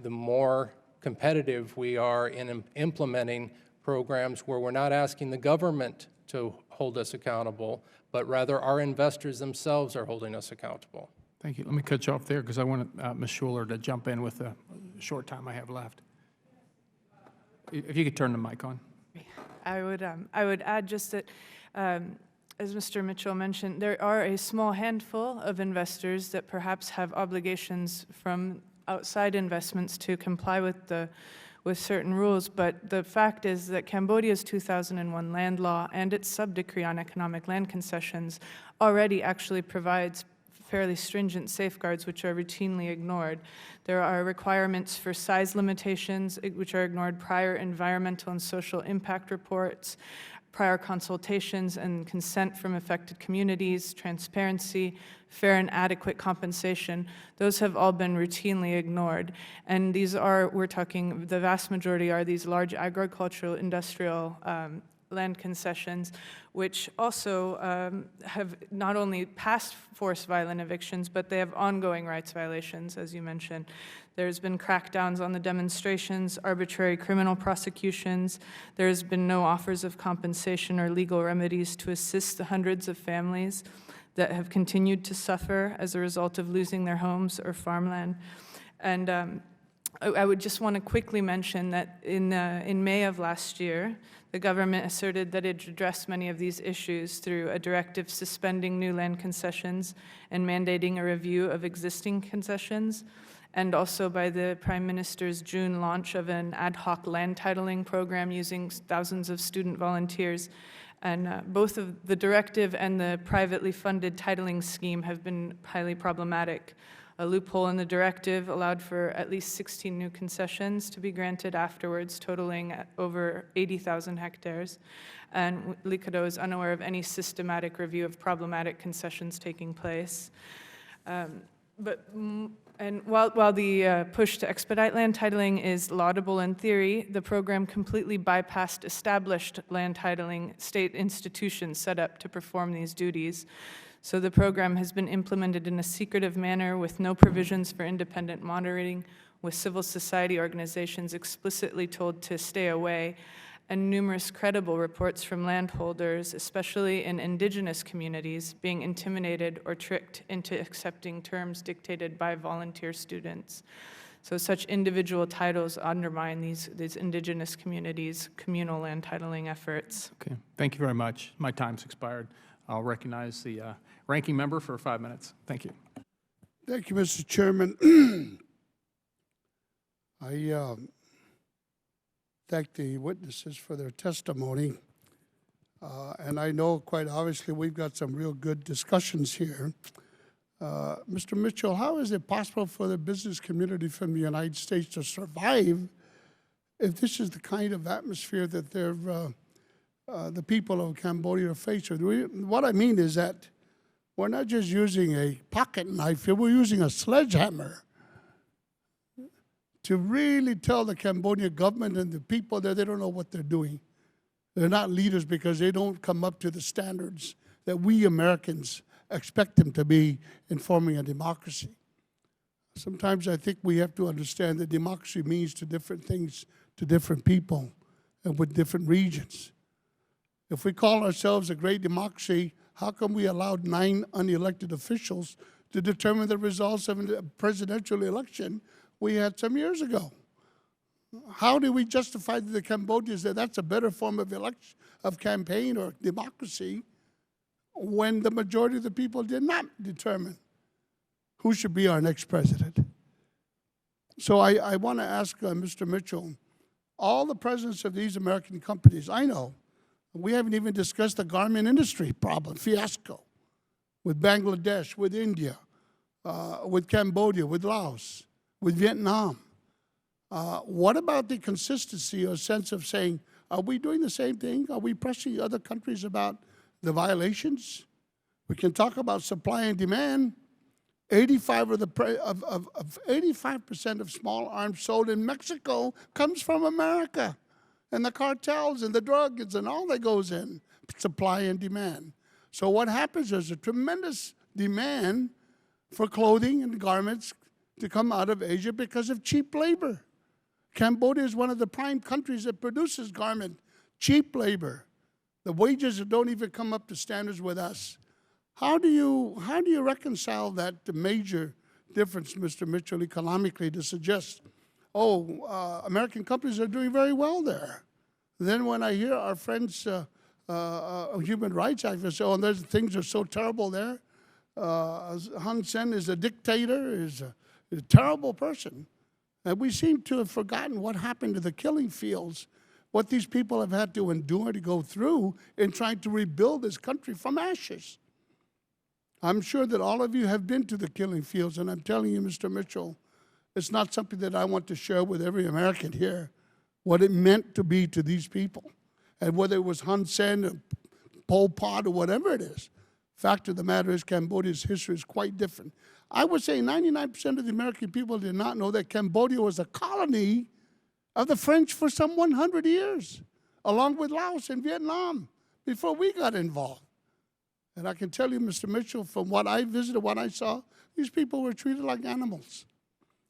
S7: the more competitive we are in implementing programs where we're not asking the government to hold us accountable, but rather our investors themselves are holding us accountable.
S1: Thank you. Let me cut you off there because I want Ms. Schuler to jump in with the short time I have left. If you could turn the mic on.
S5: I would add just that, as Mr. Mitchell mentioned, there are a small handful of investors that perhaps have obligations from outside investments to comply with certain rules, but the fact is that Cambodia's 2001 land law and its sub-decree on economic land concessions already actually provides fairly stringent safeguards which are routinely ignored. There are requirements for size limitations which are ignored, prior environmental and social impact reports, prior consultations and consent from affected communities, transparency, fair and adequate compensation. Those have all been routinely ignored. And these are, we're talking, the vast majority are these large agricultural, industrial land concessions, which also have not only past forced violent evictions, but they have ongoing rights violations, as you mentioned. There's been crackdowns on the demonstrations, arbitrary criminal prosecutions. There's been no offers of compensation or legal remedies to assist the hundreds of families that have continued to suffer as a result of losing their homes or farmland. And I would just want to quickly mention that in May of last year, the government asserted that it addressed many of these issues through a directive suspending new land concessions and mandating a review of existing concessions, and also by the Prime Minister's June launch of an ad hoc land titling program using thousands of student volunteers. And both of the directive and the privately funded titling scheme have been highly problematic. A loophole in the directive allowed for at least 16 new concessions to be granted afterwards, totaling over 80,000 hectares. And Likado is unaware of any systematic review of problematic concessions taking place. And while the push to expedite land titling is laudable in theory, the program completely bypassed established land titling state institutions set up to perform these duties. So the program has been implemented in a secretive manner with no provisions for independent monitoring, with civil society organizations explicitly told to stay away, and numerous credible reports from landholders, especially in indigenous communities, being intimidated or tricked into accepting terms dictated by volunteer students. So such individual titles undermine these indigenous communities' communal land titling efforts.
S1: Okay, thank you very much. My time's expired. I'll recognize the ranking member for 5 minutes. Thank you.
S2: Thank you, Mr. Chairman. I thank the witnesses for their testimony. And I know quite obviously we've got some real good discussions here. Mr. Mitchell, how is it possible for the business community from the United States to survive if this is the kind of atmosphere that the people of Cambodia are faced with? What I mean is that we're not just using a pocket knife here, we're using a sledgehammer to really tell the Cambodian government and the people that they don't know what they're doing. They're not leaders because they don't come up to the standards that we Americans expect them to be in forming a democracy. Sometimes I think we have to understand that democracy means to different things to different people and with different regions. If we call ourselves a great democracy, how come we allowed 9 unelected officials to determine the results of a presidential election we had some years ago? How do we justify to the Cambodians that that's a better form of election, of campaign or democracy, when the majority of the people did not determine who should be our next president? So I want to ask Mr. Mitchell, all the presidents of these American companies, I know, we haven't even discussed the garment industry problem, fiasco, with Bangladesh, with India, with Cambodia, with Laos, with Vietnam. What about the consistency or sense of saying, are we doing the same thing? Are we pressing other countries about the violations? We can talk about supply and demand. 85% of small arms sold in Mexico comes from America. And the cartels and the drugs and all that goes in, supply and demand. So what happens is a tremendous demand for clothing and garments to come out of Asia because of cheap labor. Cambodia is one of the prime countries that produces garment, cheap labor. The wages don't even come up to standards with us. How do you reconcile that major difference, Mr. Mitchell, economically, to suggest, American companies are doing very well there? Then when I hear our friends, human rights activists say, things are so terrible there. Hun Sen is a dictator, is a terrible person. And we seem to have forgotten what happened to the killing fields, what these people have had to endure to go through in trying to rebuild this country from ashes. I'm sure that all of you have been to the killing fields, and I'm telling you, Mr. Mitchell, it's not something that I want to share with every American here, what it meant to be to these people. And whether it was Hun Sen or Pol Pot or whatever it is, fact of the matter is Cambodia's history is quite different. I would say 99% of the American people did not know that Cambodia was a colony of the French for some 100 years, along with Laos and Vietnam, before we got involved. And I can tell you, Mr. Mitchell, from what I visited, what I saw, these people were treated like animals.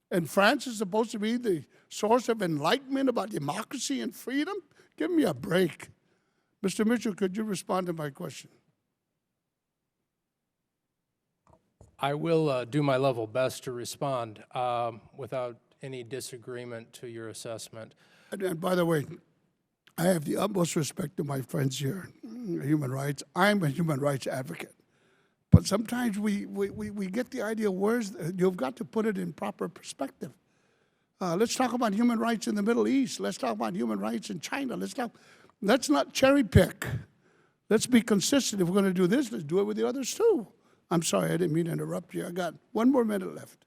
S2: And France is supposed to be the source of enlightenment about democracy and freedom? Give me a break. Mr. Mitchell, could you respond to my question?
S7: I will do my level best to respond without any disagreement to your assessment.
S2: And by the way, I have the utmost respect to my friends here, human rights. I'm a human rights advocate. But sometimes we get the idea, you've got to put it in proper perspective. Let's talk about human rights in the Middle East. Let's talk about human rights in China. Let's not cherry pick. Let's be consistent. If we're going to do this, let's do it with the others too. I'm sorry, I didn't mean to interrupt you. I got 1 more minute left.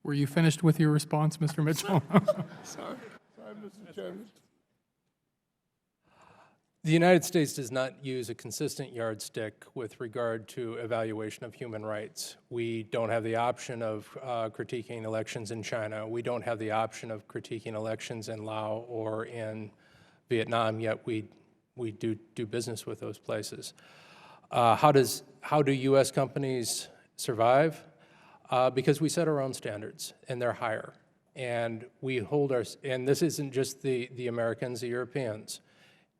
S1: Were you finished with your response, Mr. Mitchell?
S2: Sorry, Mr. Chairman.
S7: The United States does not use a consistent yardstick with regard to evaluation of human rights. We don't have the option of critiquing elections in China. We don't have the option of critiquing elections in Laos or in Vietnam, yet we do business with those places. How do U.S. companies survive? Because we set our own standards, and they're higher. And we hold and this isn't just the Americans, the Europeans.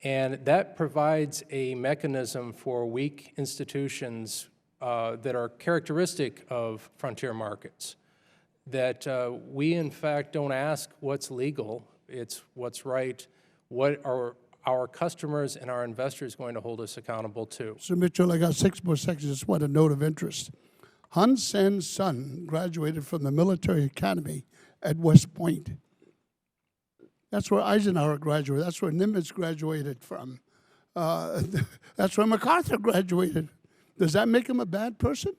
S7: And that provides a mechanism for weak institutions that are characteristic of frontier markets, that we, in fact, don't ask what's legal, it's what's right, what are our customers and our investors going to hold us accountable to.
S2: So, Mitchell, I got 6 more seconds. Just want a note of interest. Hun Sen's son graduated from the military academy at West Point. That's where Eisenhower graduated. That's where Nimitz graduated from. That's where MacArthur graduated. Does that make him a bad person?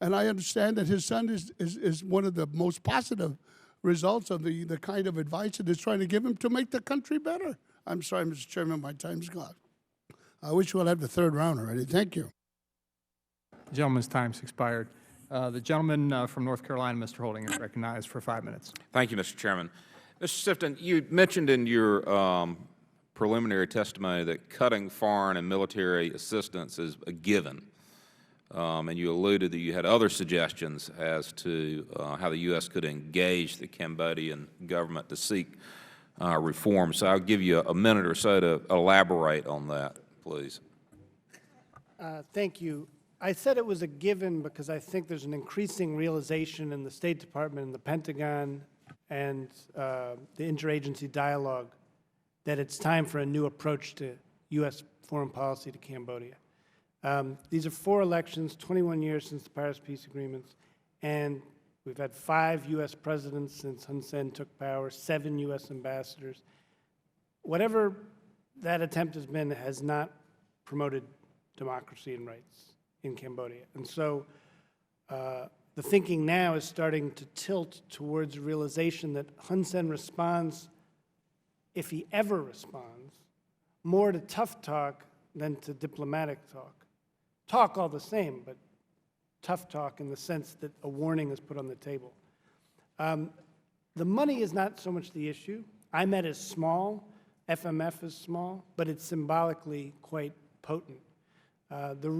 S2: And I understand that his son is one of the most positive results of the kind of advice that is trying to give him to make the country better. I'm sorry, Mr. Chairman, my time's gone. I wish we'll have the 3rd round already. Thank you.
S1: The gentleman's time's expired. The gentleman from North Carolina, Mr. Holding, is recognized for 5 minutes.
S3: Thank you, Mr. Chairman. Mr. Sifton, you mentioned in your preliminary testimony that cutting foreign and military assistance is a given. and you alluded that you had other suggestions as to how the U.S. could engage the Cambodian government to seek reform. So I'll give you a minute or so to elaborate on that, please.
S4: Thank you. I said it was a given because I think there's an increasing realization in the State Department and the Pentagon and the interagency dialogue that it's time for a new approach to U.S. foreign policy to Cambodia. These are 4 elections, 21 years since the Paris Peace Agreements, and we've had 5 U.S. presidents since Hun Sen took power, 7 U.S. ambassadors. Whatever that attempt has been has not promoted democracy and rights in Cambodia. And so the thinking now is starting to tilt towards a realization that Hun Sen responds, if he ever responds, more to tough talk than to diplomatic talk. Talk all the same, but tough talk in the sense that a warning is put on the table. The money is not so much the issue. IMED is small, FMF is small, but it's symbolically quite potent. The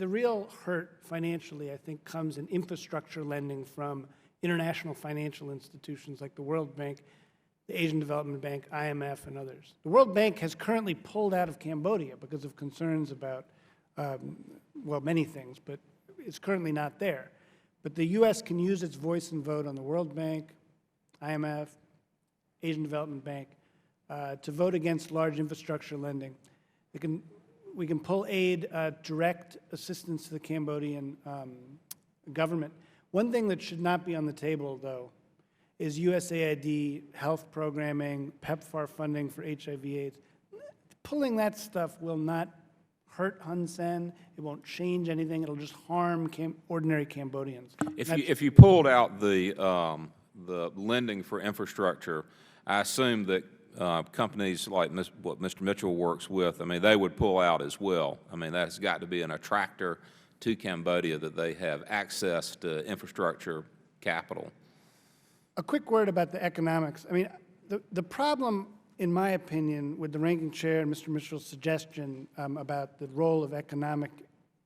S4: real hurt financially, I think, comes in infrastructure lending from international financial institutions like the World Bank, the Asian Development Bank, IMF, and others. The World Bank has currently pulled out of Cambodia because of concerns about, well, many things, but it's currently not there. But the U.S. can use its voice and vote on the World Bank, IMF, Asian Development Bank, to vote against large infrastructure lending. We can pull aid, direct assistance to the Cambodian government. One thing that should not be on the table, though, is USAID health programming, PEPFAR funding for HIV/AIDS. Pulling that stuff will not hurt Hun Sen. It won't change anything. It'll just harm ordinary Cambodians.
S3: If you pulled out the lending for infrastructure, I assume that companies like what Mr. Mitchell works with, I mean, they would pull out as well. I mean, that's got to be an attractor to Cambodia that they have access to infrastructure capital.
S4: A quick word about the economics. I mean, the problem, in my opinion, with the ranking chair and Mr. Mitchell's suggestion about the role of economic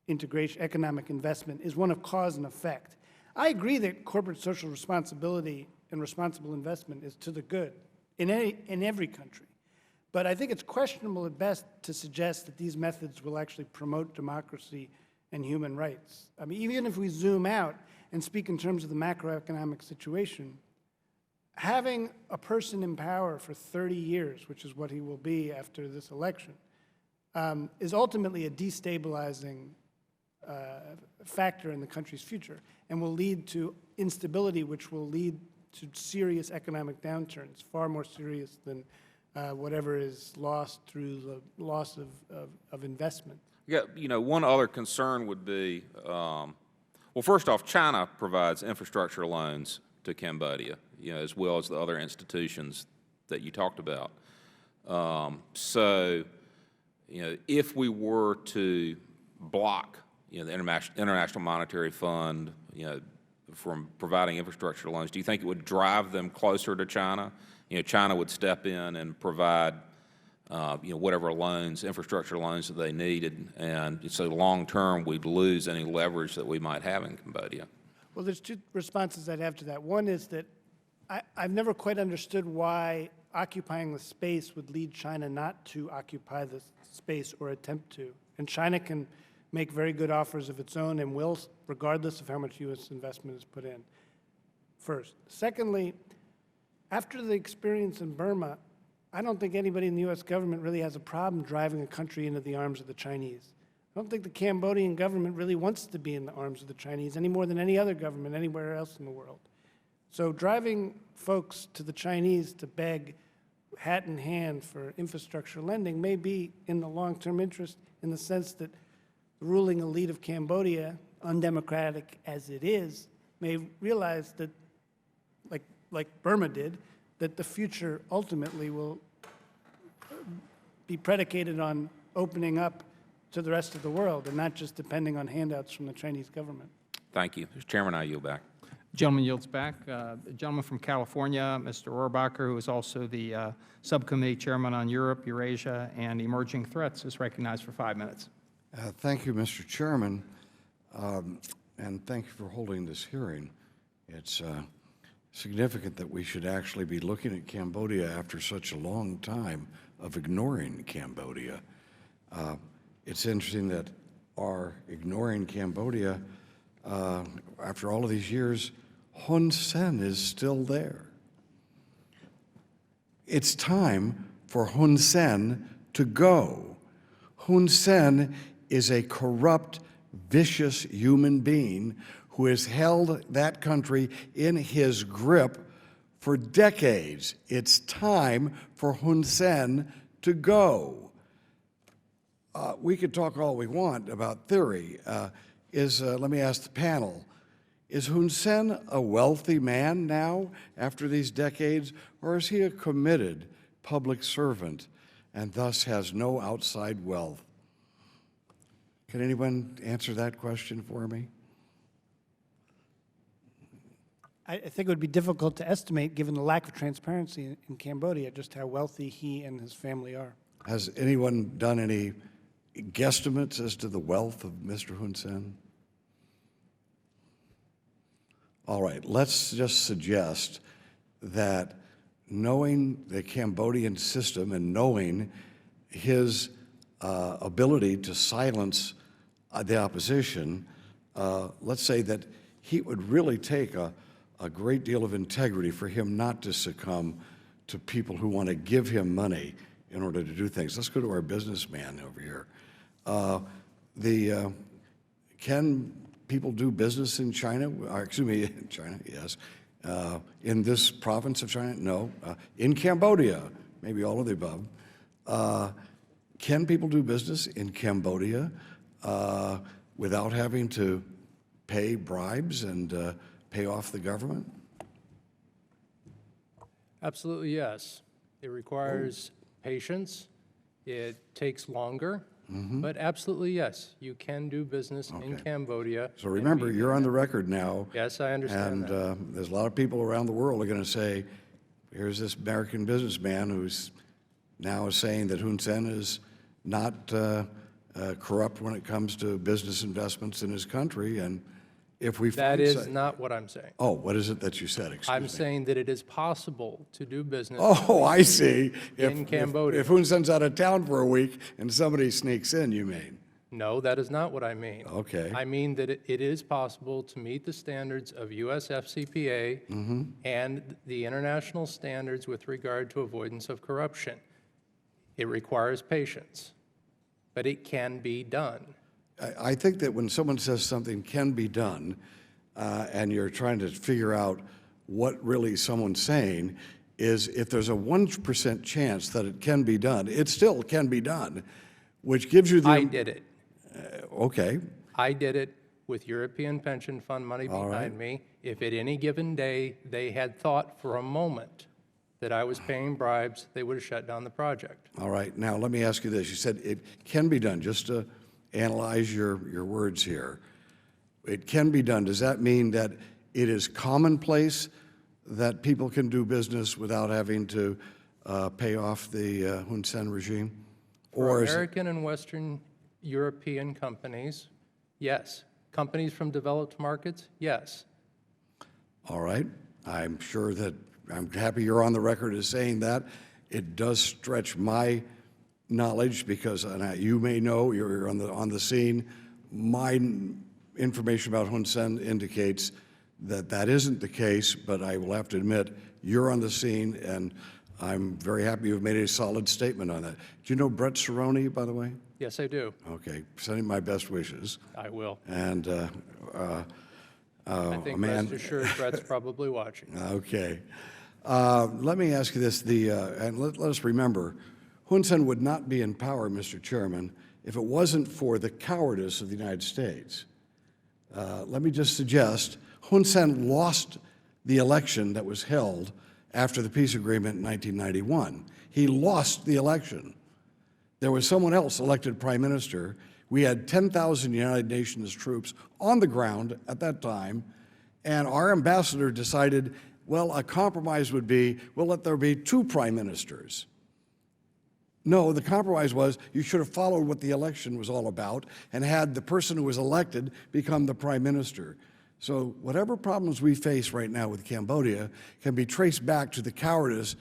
S4: integration, economic investment, is one of cause and effect. I agree that corporate social responsibility and responsible investment is to the good in every country. But I think it's questionable at best to suggest that these methods will actually promote democracy and human rights. I mean, even if we zoom out and speak in terms of the macroeconomic situation, having a person in power for 30 years, which is what he will be after this election, is ultimately a destabilizing factor in the country's future and will lead to instability, which will lead to serious economic downturns, far more serious than whatever is lost through the loss of investment.
S3: Yeah, you know, one other concern would be, well, first off, China provides infrastructure loans to Cambodia, you know, as well as the other institutions that you talked about. So, you know, if we were to block, you know, the International Monetary Fund, you know, from providing infrastructure loans, do you think it would drive them closer to China? You know, China would step in and provide, you know, whatever loans, infrastructure loans that they needed, and so long term we'd lose any leverage that we might have in Cambodia.
S4: Well, there's 2 responses I'd have to that. One is that I've never quite understood why occupying the space would lead China not to occupy the space or attempt to. And China can make very good offers of its own and will, regardless of how much U.S. investment is put in, first. Secondly, after the experience in Burma, I don't think anybody in the U.S. government really has a problem driving a country into the arms of the Chinese. I don't think the Cambodian government really wants to be in the arms of the Chinese any more than any other government anywhere else in the world. So driving folks to the Chinese to beg hat in hand for infrastructure lending may be in the long-term interest, in the sense that the ruling elite of Cambodia, undemocratic as it is, may realize that, like Burma did, that the future ultimately will be predicated on opening up to the rest of the world and not just depending on handouts from the Chinese government.
S3: Thank you. Mr. Chairman, I yield back.
S1: Gentleman yields back. The gentleman from California, Mr. Rohrabacher, who is also the Subcommittee Chairman on Europe, Eurasia, and Emerging Threats, is recognized for 5 minutes.
S8: Thank you, Mr. Chairman, and thank you for holding this hearing. It's significant that we should actually be looking at Cambodia after such a long time of ignoring Cambodia. It's interesting that our ignoring Cambodia, after all of these years, Hun Sen is still there. It's time for Hun Sen to go. Hun Sen is a corrupt, vicious human being who has held that country in his grip for decades. It's time for Hun Sen to go. We could talk all we want about theory. Let me ask the panel, is Hun Sen a wealthy man now after these decades, or is he a committed public servant and thus has no outside wealth? Can anyone answer that question for me?
S4: I think it would be difficult to estimate, given the lack of transparency in Cambodia, just how wealthy he and his family are.
S8: Has anyone done any guesstimates as to the wealth of Mr. Hun Sen? All right, let's just suggest that knowing the Cambodian system and knowing his ability to silence the opposition, let's say that he would really take a great deal of integrity for him not to succumb to people who want to give him money in order to do things. Let's go to our businessman over here. Can people do business in China? Excuse me, in China, yes. In this province of China? No. In Cambodia, maybe all of the above. Can people do business in Cambodia without having to pay bribes and pay off the government?
S7: Absolutely, yes. It requires patience. It takes longer, but absolutely, yes. You can do business in Cambodia.
S8: So remember, you're on the record now.
S7: Yes, I understand that.
S8: And there's a lot of people around the world are going to say, here's this American businessman who's now saying that Hun Sen is not corrupt when it comes to business investments in his country. And if we
S7: That is not what I'm saying.
S8: Oh, what is it that you said? Excuse
S7: I'm
S8: me.
S7: saying that it is possible to do business.
S8: Oh, I see.
S7: In Cambodia.
S8: If Hun Sen's out of town for a week and somebody sneaks in, you mean?
S7: No, that is not what I mean.
S8: Okay.
S7: I mean that it is possible to meet the standards of US FCPA and the international standards with regard to avoidance of corruption. It requires patience, but it can be done.
S8: I think that when someone says something can be done, and you're trying to figure out what really someone's saying, is if there's a 1% chance that it can be done, it still can be done, which gives you the...
S7: I did it.
S8: Okay.
S7: I did it with European Pension Fund money behind me. If at any given day they had thought for a moment that I was paying bribes, they would have shut down the project.
S8: All right. Now, let me ask you this. You said it can be done. Just to analyze your words here. It can be done. Does that mean that it is commonplace that people can do business without having to pay off the Hun Sen regime?
S7: For American and Western European companies, yes. Companies from developed markets, yes.
S8: All right. I'm sure that, I'm happy you're on the record as saying that. It does stretch my knowledge because, and you may know, you're on the scene, my information about Hun Sen indicates that that isn't the case, but I will have to admit, you're on the scene, and I'm very happy you've made a solid statement on that. Do you know Brett Cerrone, by the way?
S7: Yes, I do.
S8: Okay, sending my best wishes.
S7: I will.
S8: And
S7: I think rest assured Brett's probably watching.
S8: Okay. Let me ask you this, and let us remember, Hun Sen would not be in power, Mr. Chairman, if it wasn't for the cowardice of the United States. Let me just suggest, Hun Sen lost the election that was held after the peace agreement in 1991. He lost the election. There was someone else elected prime minister. We had 10,000 United Nations troops on the ground at that time, and our ambassador decided, well, a compromise would be, we'll let there be 2 prime ministers. No, the compromise was you should have followed what the election was all about and had the person who was elected become the prime minister. So whatever problems we face right now with Cambodia can be traced back to the cowardice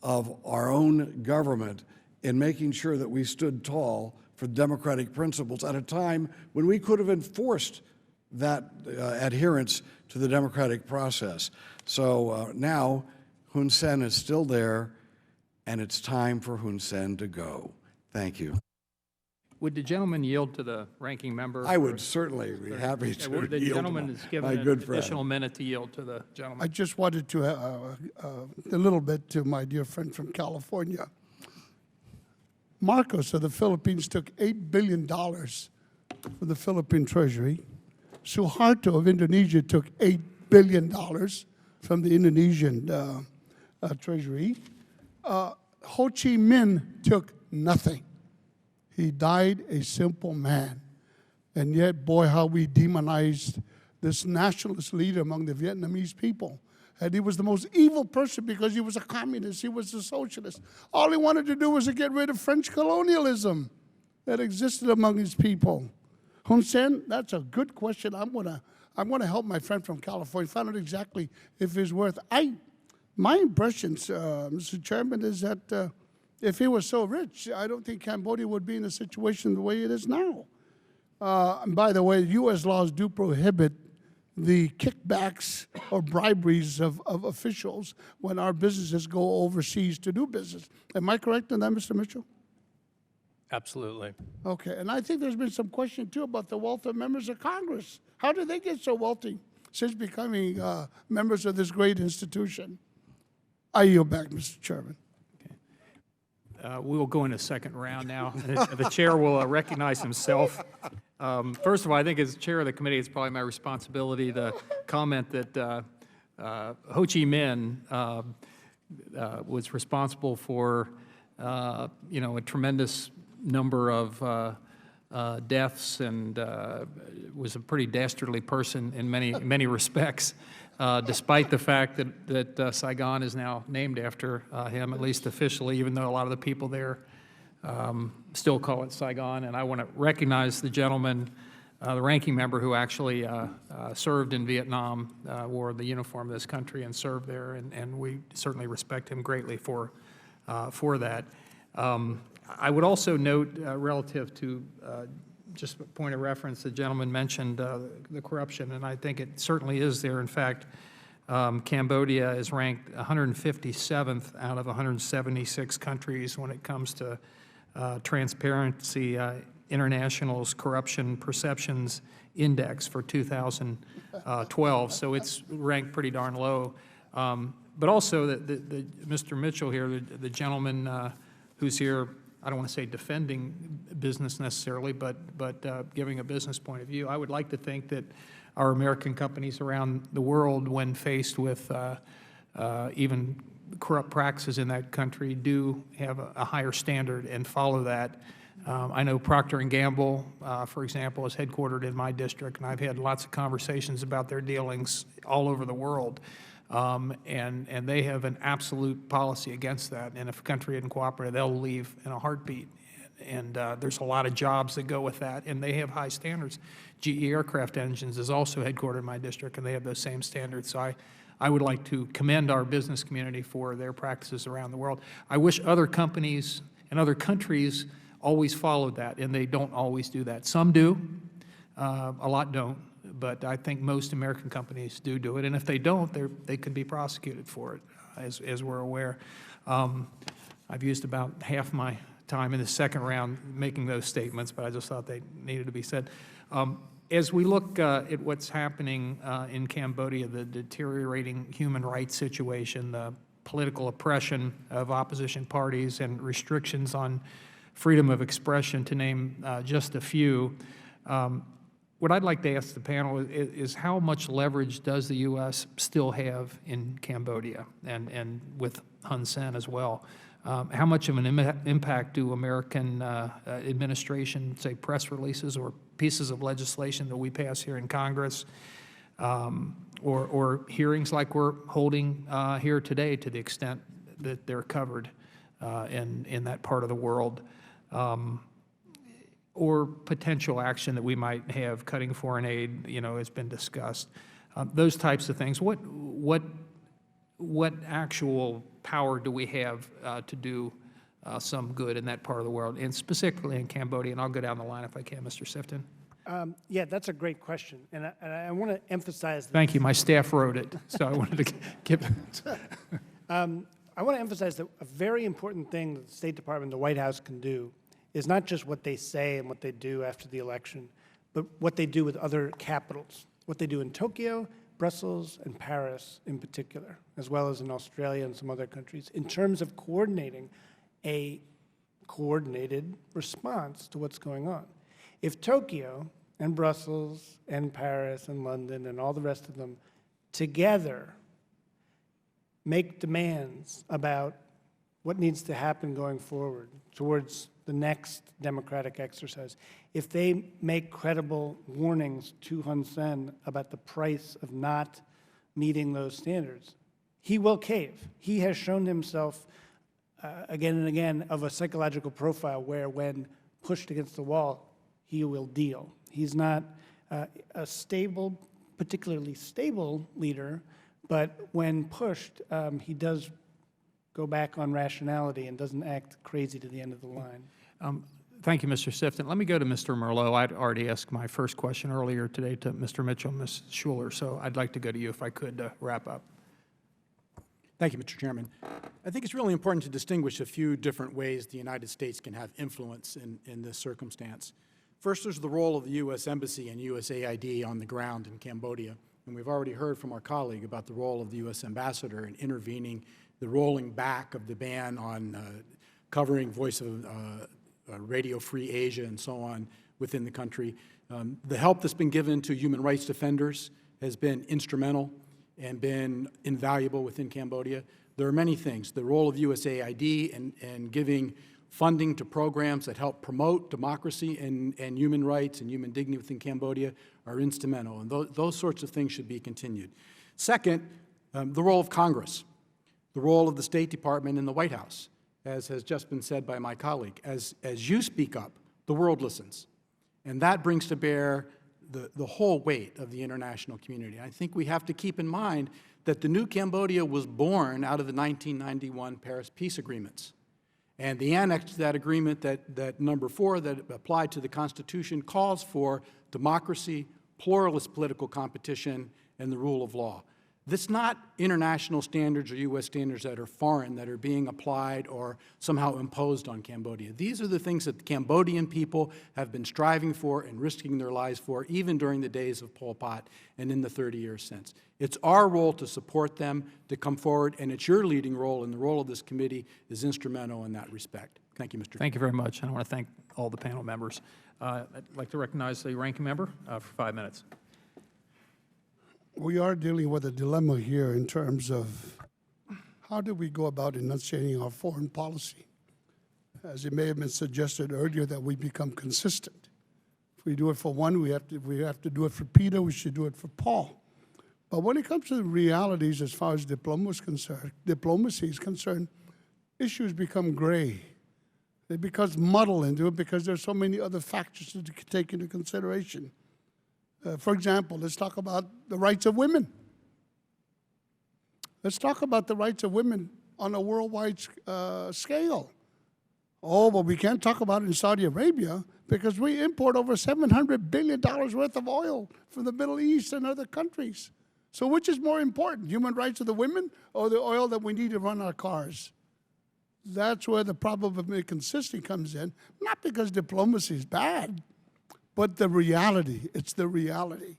S8: of our own government in making sure that we stood tall for democratic principles at a time when we could have enforced that adherence to the democratic process. So now Hun Sen is still there, and it's time for Hun Sen to go. Thank you.
S1: Would the gentleman yield to the ranking member?
S8: I would certainly be happy to
S1: The
S8: yield
S1: gentleman
S8: to
S1: is
S8: my
S1: given an
S8: good friend.
S1: additional minute to yield to the
S2: I
S1: gentleman.
S2: just wanted to, a little bit to my dear friend from California. Marcos of the Philippines took $8 billion from the Philippine Treasury. Suharto of Indonesia took $8 billion from the Indonesian Treasury. Ho Chi Minh took nothing. He died a simple man. And yet, boy, how we demonized this nationalist leader among the Vietnamese people. And he was the most evil person because he was a communist, he was a socialist. All he wanted to do was to get rid of French colonialism that existed among his people. Hun Sen, that's a good question. I'm gonna help my friend from California find out exactly if it's worth. My impressions, Mr. Chairman, is that if he was so rich, I don't think Cambodia would be in a situation the way it is now. And by the way, U.S. laws do prohibit the kickbacks or briberies of officials when our businesses go overseas to do business. Am I correct in that, Mr. Mitchell?
S7: Absolutely.
S2: Okay, and I think there's been some question too about the wealth of members of Congress. How did they get so wealthy since becoming members of this great institution? I yield back, Mr. Chairman.
S1: We will go into second round now. The chair will recognize himself. First of all, I think as chair of the committee, it's probably my responsibility to comment that Ho Chi Minh was responsible for, a tremendous number of deaths and was a pretty dastardly person in many respects. Despite the fact that Saigon is now named after him, at least officially, even though a lot of the people there still call it Saigon. And I want to recognize the gentleman, the ranking member who actually served in Vietnam, wore the uniform of this country and served there, and we certainly respect him greatly for that. I would also note relative to just a point of reference, the gentleman mentioned the corruption, and I think it certainly is there. In fact, Cambodia is ranked 157th out of 176 countries when it comes to Transparency International's Corruption Perceptions Index for 2012, so it's ranked pretty darn low. But also, Mr. Mitchell here, the gentleman who's here, I don't want to say defending business necessarily, but giving a business point of view. I would like to think that our American companies around the world, when faced with even corrupt practices in that country, do have a higher standard and follow that. I know Procter & Gamble, for example, is headquartered in my district, and I've had lots of conversations about their dealings all over the world. And they have an absolute policy against that. And if a country isn't cooperative, they'll leave in a heartbeat. And there's a lot of jobs that go with that, and they have high standards. GE Aircraft Engines is also headquartered in my district, and they have those same standards. So I would like to commend our business community for their practices around the world. I wish other companies and other countries always followed that, and they don't always do that. Some do, a lot don't. But I think most American companies do it, and if they don't, they could be prosecuted for it, as we're aware. I've used about half my time in the second round making those statements, but I just thought they needed to be said. As we look at what's happening in Cambodia, the deteriorating human rights situation, the political oppression of opposition parties, and restrictions on freedom of expression, to name just a few, what I'd like to ask the panel is how much leverage does the U.S. still have in Cambodia and with Hun Sen as well? How much of an impact do American administration, say, press releases or pieces of legislation that we pass here in Congress or hearings like we're holding here today, to the extent that they're covered, in that part of the world, or potential action that we might have, cutting foreign aid, has been discussed. Those types of things. What actual power do we have to do some good in that part of the world, and specifically in Cambodia? And I'll go down the line if I can, Mr. Sifton.
S4: Yeah, that's a great question, and I want to emphasize.
S1: Thank you. My staff wrote it, so I wanted to give it.
S4: I want to emphasize that a very important thing that the State Department and the White House can do is not just what they say and what they do after the election, but what they do with other capitals, what they do in Tokyo, Brussels, and Paris in particular, as well as in Australia and some other countries, in terms of coordinating a coordinated response to what's going on. If Tokyo and Brussels and Paris and London and all the rest of them together make demands about what needs to happen going forward towards the next democratic exercise, if they make credible warnings to Hun Sen about the price of not meeting those standards, he will cave. He has shown himself again and again of a psychological profile where when pushed against the wall, he will deal. He's not a stable, particularly stable leader, but when pushed, he does go back on rationality and doesn't act crazy to the end of the line.
S1: Thank you, Mr. Sifton. Let me go to Mr. Merlot. I'd already asked my first question earlier today to Mr. Mitchell and Ms. Schuler, so I'd like to go to you if I could to wrap up.
S6: Thank you, Mr. Chairman. I think it's really important to distinguish a few different ways the United States can have influence in this circumstance. First, there's the role of the U.S. Embassy and USAID on the ground in Cambodia. And we've already heard from our colleague about the role of the U.S. Ambassador in intervening, the rolling back of the ban on covering Voice of Radio Free Asia and so on within the country. The help that's been given to human rights defenders has been instrumental and been invaluable within Cambodia. There are many things. The role of USAID and giving funding to programs that help promote democracy and human rights and human dignity within Cambodia are instrumental, and those sorts of things should be continued. Second, the role of Congress, the role of the State Department and the White House, as has just been said by my colleague. As you speak up, the world listens, and that brings to bear the whole weight of the international community. I think we have to keep in mind that the new Cambodia was born out of the 1991 Paris Peace Agreements. And the annex to that agreement, that number 4 that applied to the Constitution, calls for democracy, pluralist political competition, and the rule of law. This is not international standards or U.S. standards that are foreign, that are being applied or somehow imposed on Cambodia. These are the things that the Cambodian people have been striving for and risking their lives for, even during the days of Pol Pot and in the 30 years since. It's our role to support them, to come forward, and it's your leading role, and the role of this committee is instrumental in that respect. Thank you, Mr. Chairman.
S1: Thank you very much, and I want to thank all the panel members. I'd like to recognize the ranking member for 5 minutes.
S2: We are dealing with a dilemma here in terms of how do we go about enunciating our foreign policy. As it may have been suggested earlier, that we become consistent. If we do it for one, we have to do it for Peter, we should do it for Paul. But when it comes to the realities as far as diplomacy is concerned, issues become gray. They become muddled into it because there's so many other factors to take into consideration. For example, let's talk about the rights of women. Let's talk about the rights of women on a worldwide scale. Oh, but we can't talk about it in Saudi Arabia because we import over $700 billion worth of oil from the Middle East and other countries. So which is more important, human rights of the women or the oil that we need to run our cars? That's where the problem of inconsistency comes in, not because diplomacy is bad, but the reality. It's the reality.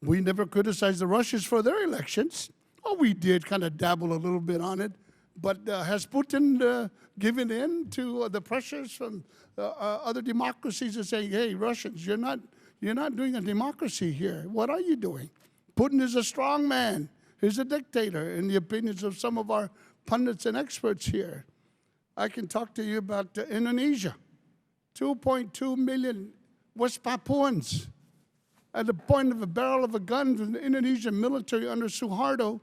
S2: We never criticized the Russians for their elections. Oh, we did kind of dabble a little bit on it. But has Putin given in to the pressures from other democracies and saying, hey, Russians, you're not doing a democracy here. What are you doing? Putin is a strong man. He's a dictator, in the opinions of some of our pundits and experts here. I can talk to you about Indonesia. 2.2 million West Papuans. At the point of a barrel of a gun from the Indonesian military under Suharto,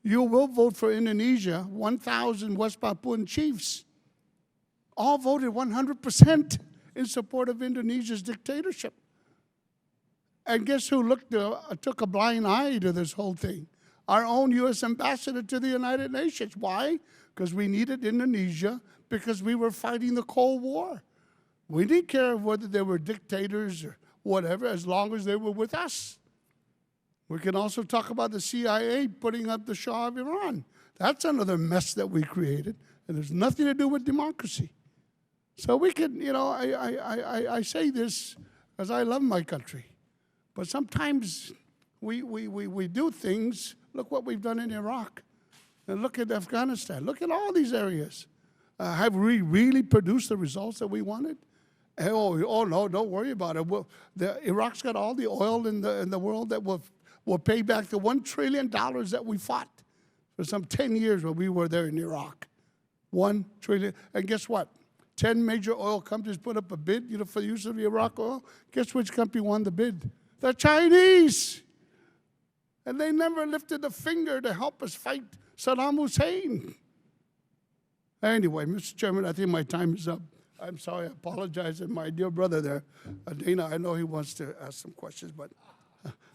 S2: you will vote for Indonesia, 1,000 West Papuan chiefs. all voted 100% in support of Indonesia's dictatorship. And guess who took a blind eye to this whole thing? Our own U.S. ambassador to the United Nations. Why? Because we needed Indonesia, because we were fighting the Cold War. We didn't care whether they were dictators or whatever, as long as they were with us. We can also talk about the CIA putting up the Shah of Iran. That's another mess that we created, and there's nothing to do with democracy. So we can, you know, I say this because I love my country, but sometimes we do things. Look what we've done in Iraq, and look at Afghanistan. Look at all these areas. Have we really produced the results that we wanted? Oh no, don't worry about it. Iraq's got all the oil in the world that will pay back the $1 trillion that we fought for some 10 years when we were there in Iraq. $1 trillion. And guess what? 10 major oil companies put up a bid, you know, for the use of the Iraq oil. Guess which company won the bid? The Chinese. And they never lifted a finger to help us fight Saddam Hussein. Anyway, Mr. Chairman, I think my time is up. I'm sorry, I apologize. And my dear brother there, Dana, I know he wants to ask some questions, but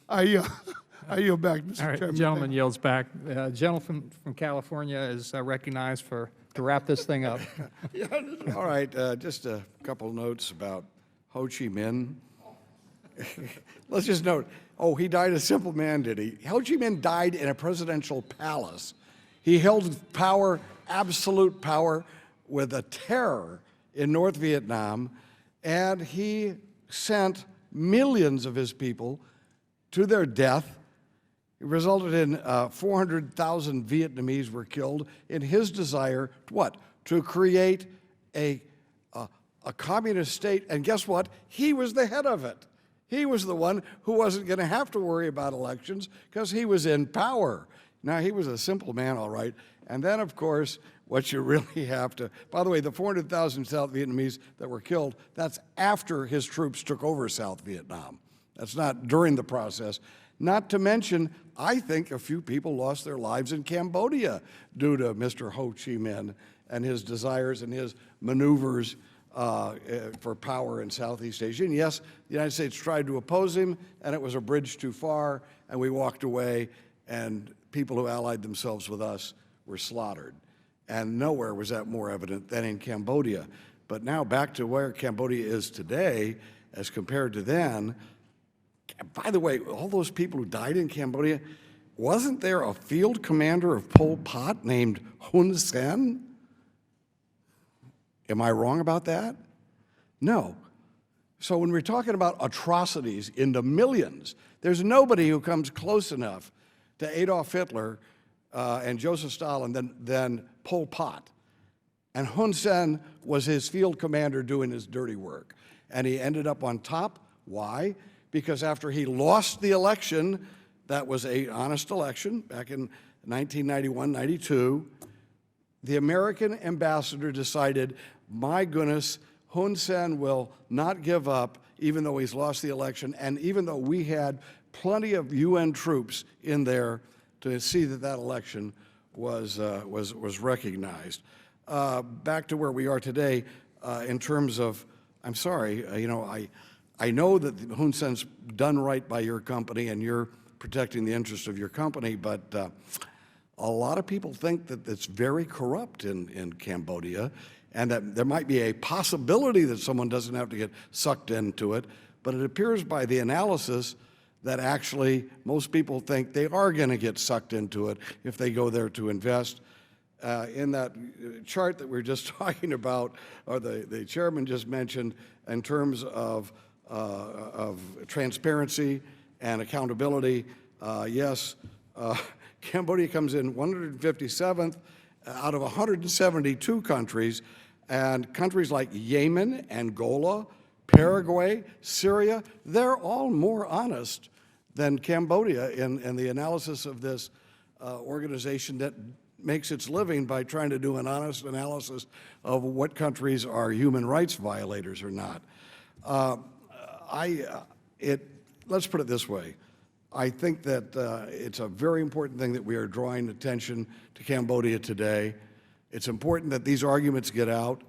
S2: I yield back, Mr.
S1: All right,
S2: Chairman.
S1: the gentleman yields back. Gentleman from California is recognized to wrap this thing up.
S8: All right, just a couple notes about Ho Chi Minh. Let's just note, oh, he died a simple man, did he? Ho Chi Minh died in a presidential palace. He held power, absolute power, with a terror in North Vietnam, and he sent millions of his people to their death. It resulted in 400,000 Vietnamese were killed in his desire, what? To create a communist state, and guess what? He was the head of it. He was the one who wasn't going to have to worry about elections because he was in power. Now, he was a simple man, all right. And then, of course, what you really have to, by the way, the 400,000 South Vietnamese that were killed, that's after his troops took over South Vietnam. That's not during the process. Not to mention, I think a few people lost their lives in Cambodia due to Mr. Ho Chi Minh and his desires and his maneuvers for power in Southeast Asia. And yes, the United States tried to oppose him, and it was a bridge too far, and we walked away, and people who allied themselves with us were slaughtered. And nowhere was that more evident than in Cambodia. But now back to where Cambodia is today as compared to then. By the way, all those people who died in Cambodia, wasn't there a field commander of Pol Pot named Hun Sen? Am I wrong about that? No. So when we're talking about atrocities in the millions, there's nobody who comes close enough to Adolf Hitler and Joseph Stalin than Pol Pot. And Hun Sen was his field commander doing his dirty work. And he ended up on top. Why? Because after he lost the election, that was an honest election back in 1991-92, the American ambassador decided, my goodness, Hun Sen will not give up even though he's lost the election, and even though we had plenty of UN troops in there to see that that election was recognized. Back to where we are today, in terms of, I'm sorry, I know that Hun Sen's done right by your company and you're protecting the interests of your company, but a lot of people think that it's very corrupt in Cambodia, and that there might be a possibility that someone doesn't have to get sucked into it, but it appears by the analysis that actually most people think they are going to get sucked into it if they go there to invest. In that chart that we we're just talking about, or the chairman just mentioned, in terms of transparency and accountability, yes, Cambodia comes in 157th out of 172 countries, and countries like Yemen, Angola, Paraguay, Syria, they're all more honest than Cambodia in the analysis of this organization that makes its living by trying to do an honest analysis of what countries are human rights violators or not. Let's put it this way. I think that it's a very important thing that we are drawing attention to Cambodia today. It's important that these arguments get out.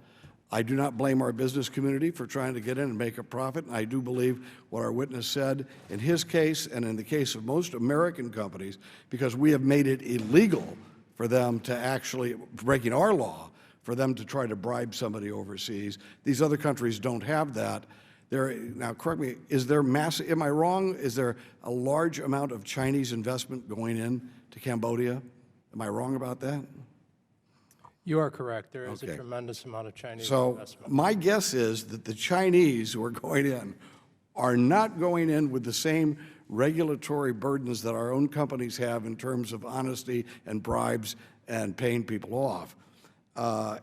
S8: I do not blame our business community for trying to get in and make a profit. And I do believe what our witness said in his case and in the case of most American companies, because we have made it illegal for them to actually, breaking our law, for them to try to bribe somebody overseas. These other countries don't have that. Now, correct me, is there massive, am I wrong? Is there a large amount of Chinese investment going in to Cambodia? Am I wrong about that?
S7: You are correct. There is
S8: Okay.
S7: a tremendous amount of Chinese
S8: So
S7: investment.
S8: my guess is that the Chinese who are going in are not going in with the same regulatory burdens that our own companies have in terms of honesty and bribes and paying people off.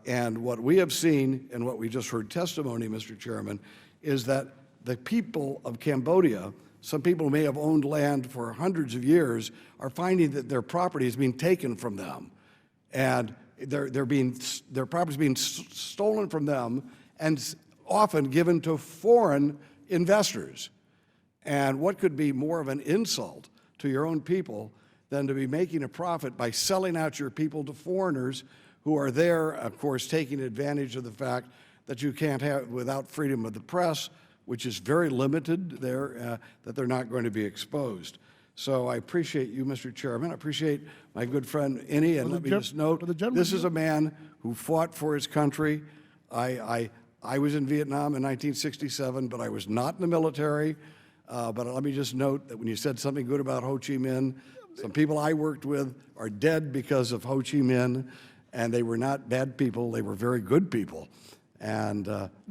S8: And what we have seen and what we just heard testimony, Mr. Chairman, is that the people of Cambodia, some people who may have owned land for hundreds of years, are finding that their property is being taken from them. And their property is being stolen from them and often given to foreign investors. And what could be more of an insult to your own people than to be making a profit by selling out your people to foreigners who are there, of course, taking advantage of the fact that you can't have, without freedom of the press, which is very limited there, that they're not going to be exposed. So I appreciate you, Mr. Chairman. I appreciate my good friend Innie, and let me just note, this is a man who fought for his country. I was in Vietnam in 1967, but I was not in the military. But let me just note that when you said something good about Ho Chi Minh, some people I worked with are dead because of Ho Chi Minh, and they were not bad people, they were very good people. And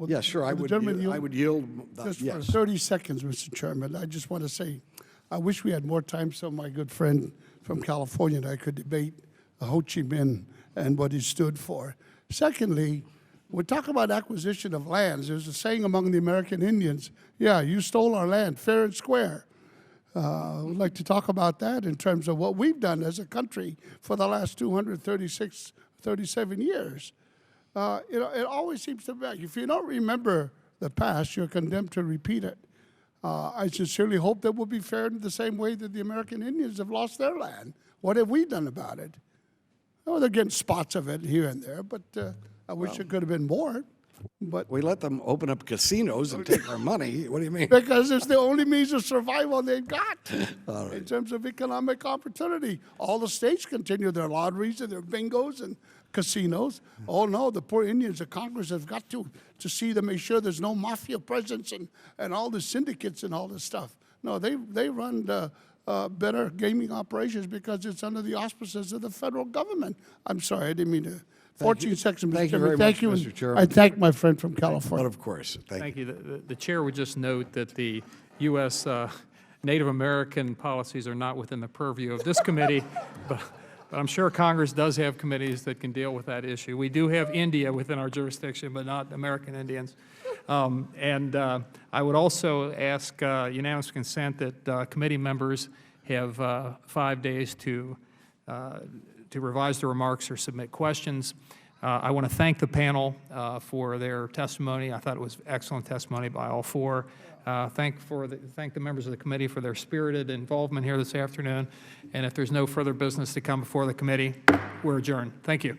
S8: yeah, sure, I would yield.
S2: Just
S8: Yes.
S2: for 30 seconds, Mr. Chairman, I just want to say, I wish we had more time so my good friend from California and I could debate Ho Chi Minh and what he stood for. Secondly, we talk about acquisition of lands. There's a saying among the American Indians, yeah, you stole our land, fair and square. I would like to talk about that in terms of what we've done as a country for the last 236, 37 years. It always seems to be, if you don't remember the past, you're condemned to repeat it. I sincerely hope that we'll be fared in the same way that the American Indians have lost their land. What have we done about it? Oh, they're getting spots of it here and there, but I wish it could have been more. But
S8: We let them open up casinos and take our money. What do you mean?
S2: because it's the only means of survival they've got in terms of economic opportunity. All the states continue their lotteries and their bingos and casinos. Oh no, the poor Indians, the Congress has got to see to make sure there's no mafia presence and all the syndicates and all this stuff. No, they run better gaming operations because it's under the auspices of the federal government. I'm sorry, I didn't mean to. 14 seconds, Mr.
S8: Thank you
S2: Chairman.
S8: very
S2: Thank
S8: much,
S2: you.
S8: Mr. Chairman.
S2: I thank my friend from
S8: But
S2: California.
S8: of course,
S1: Thank you. The chair would just note that the U.S. Native American policies are not within the purview of this committee, but I'm sure Congress does have committees that can deal with that issue. We do have India within our jurisdiction, but not American Indians. I would also ask unanimous consent that committee members have 5 days to revise their remarks or submit questions. I want to thank the panel for their testimony. I thought it was excellent testimony by all four. Thank the members of the committee for their spirited involvement here this afternoon. And if there's no further business to come before the committee, we're adjourned. Thank you.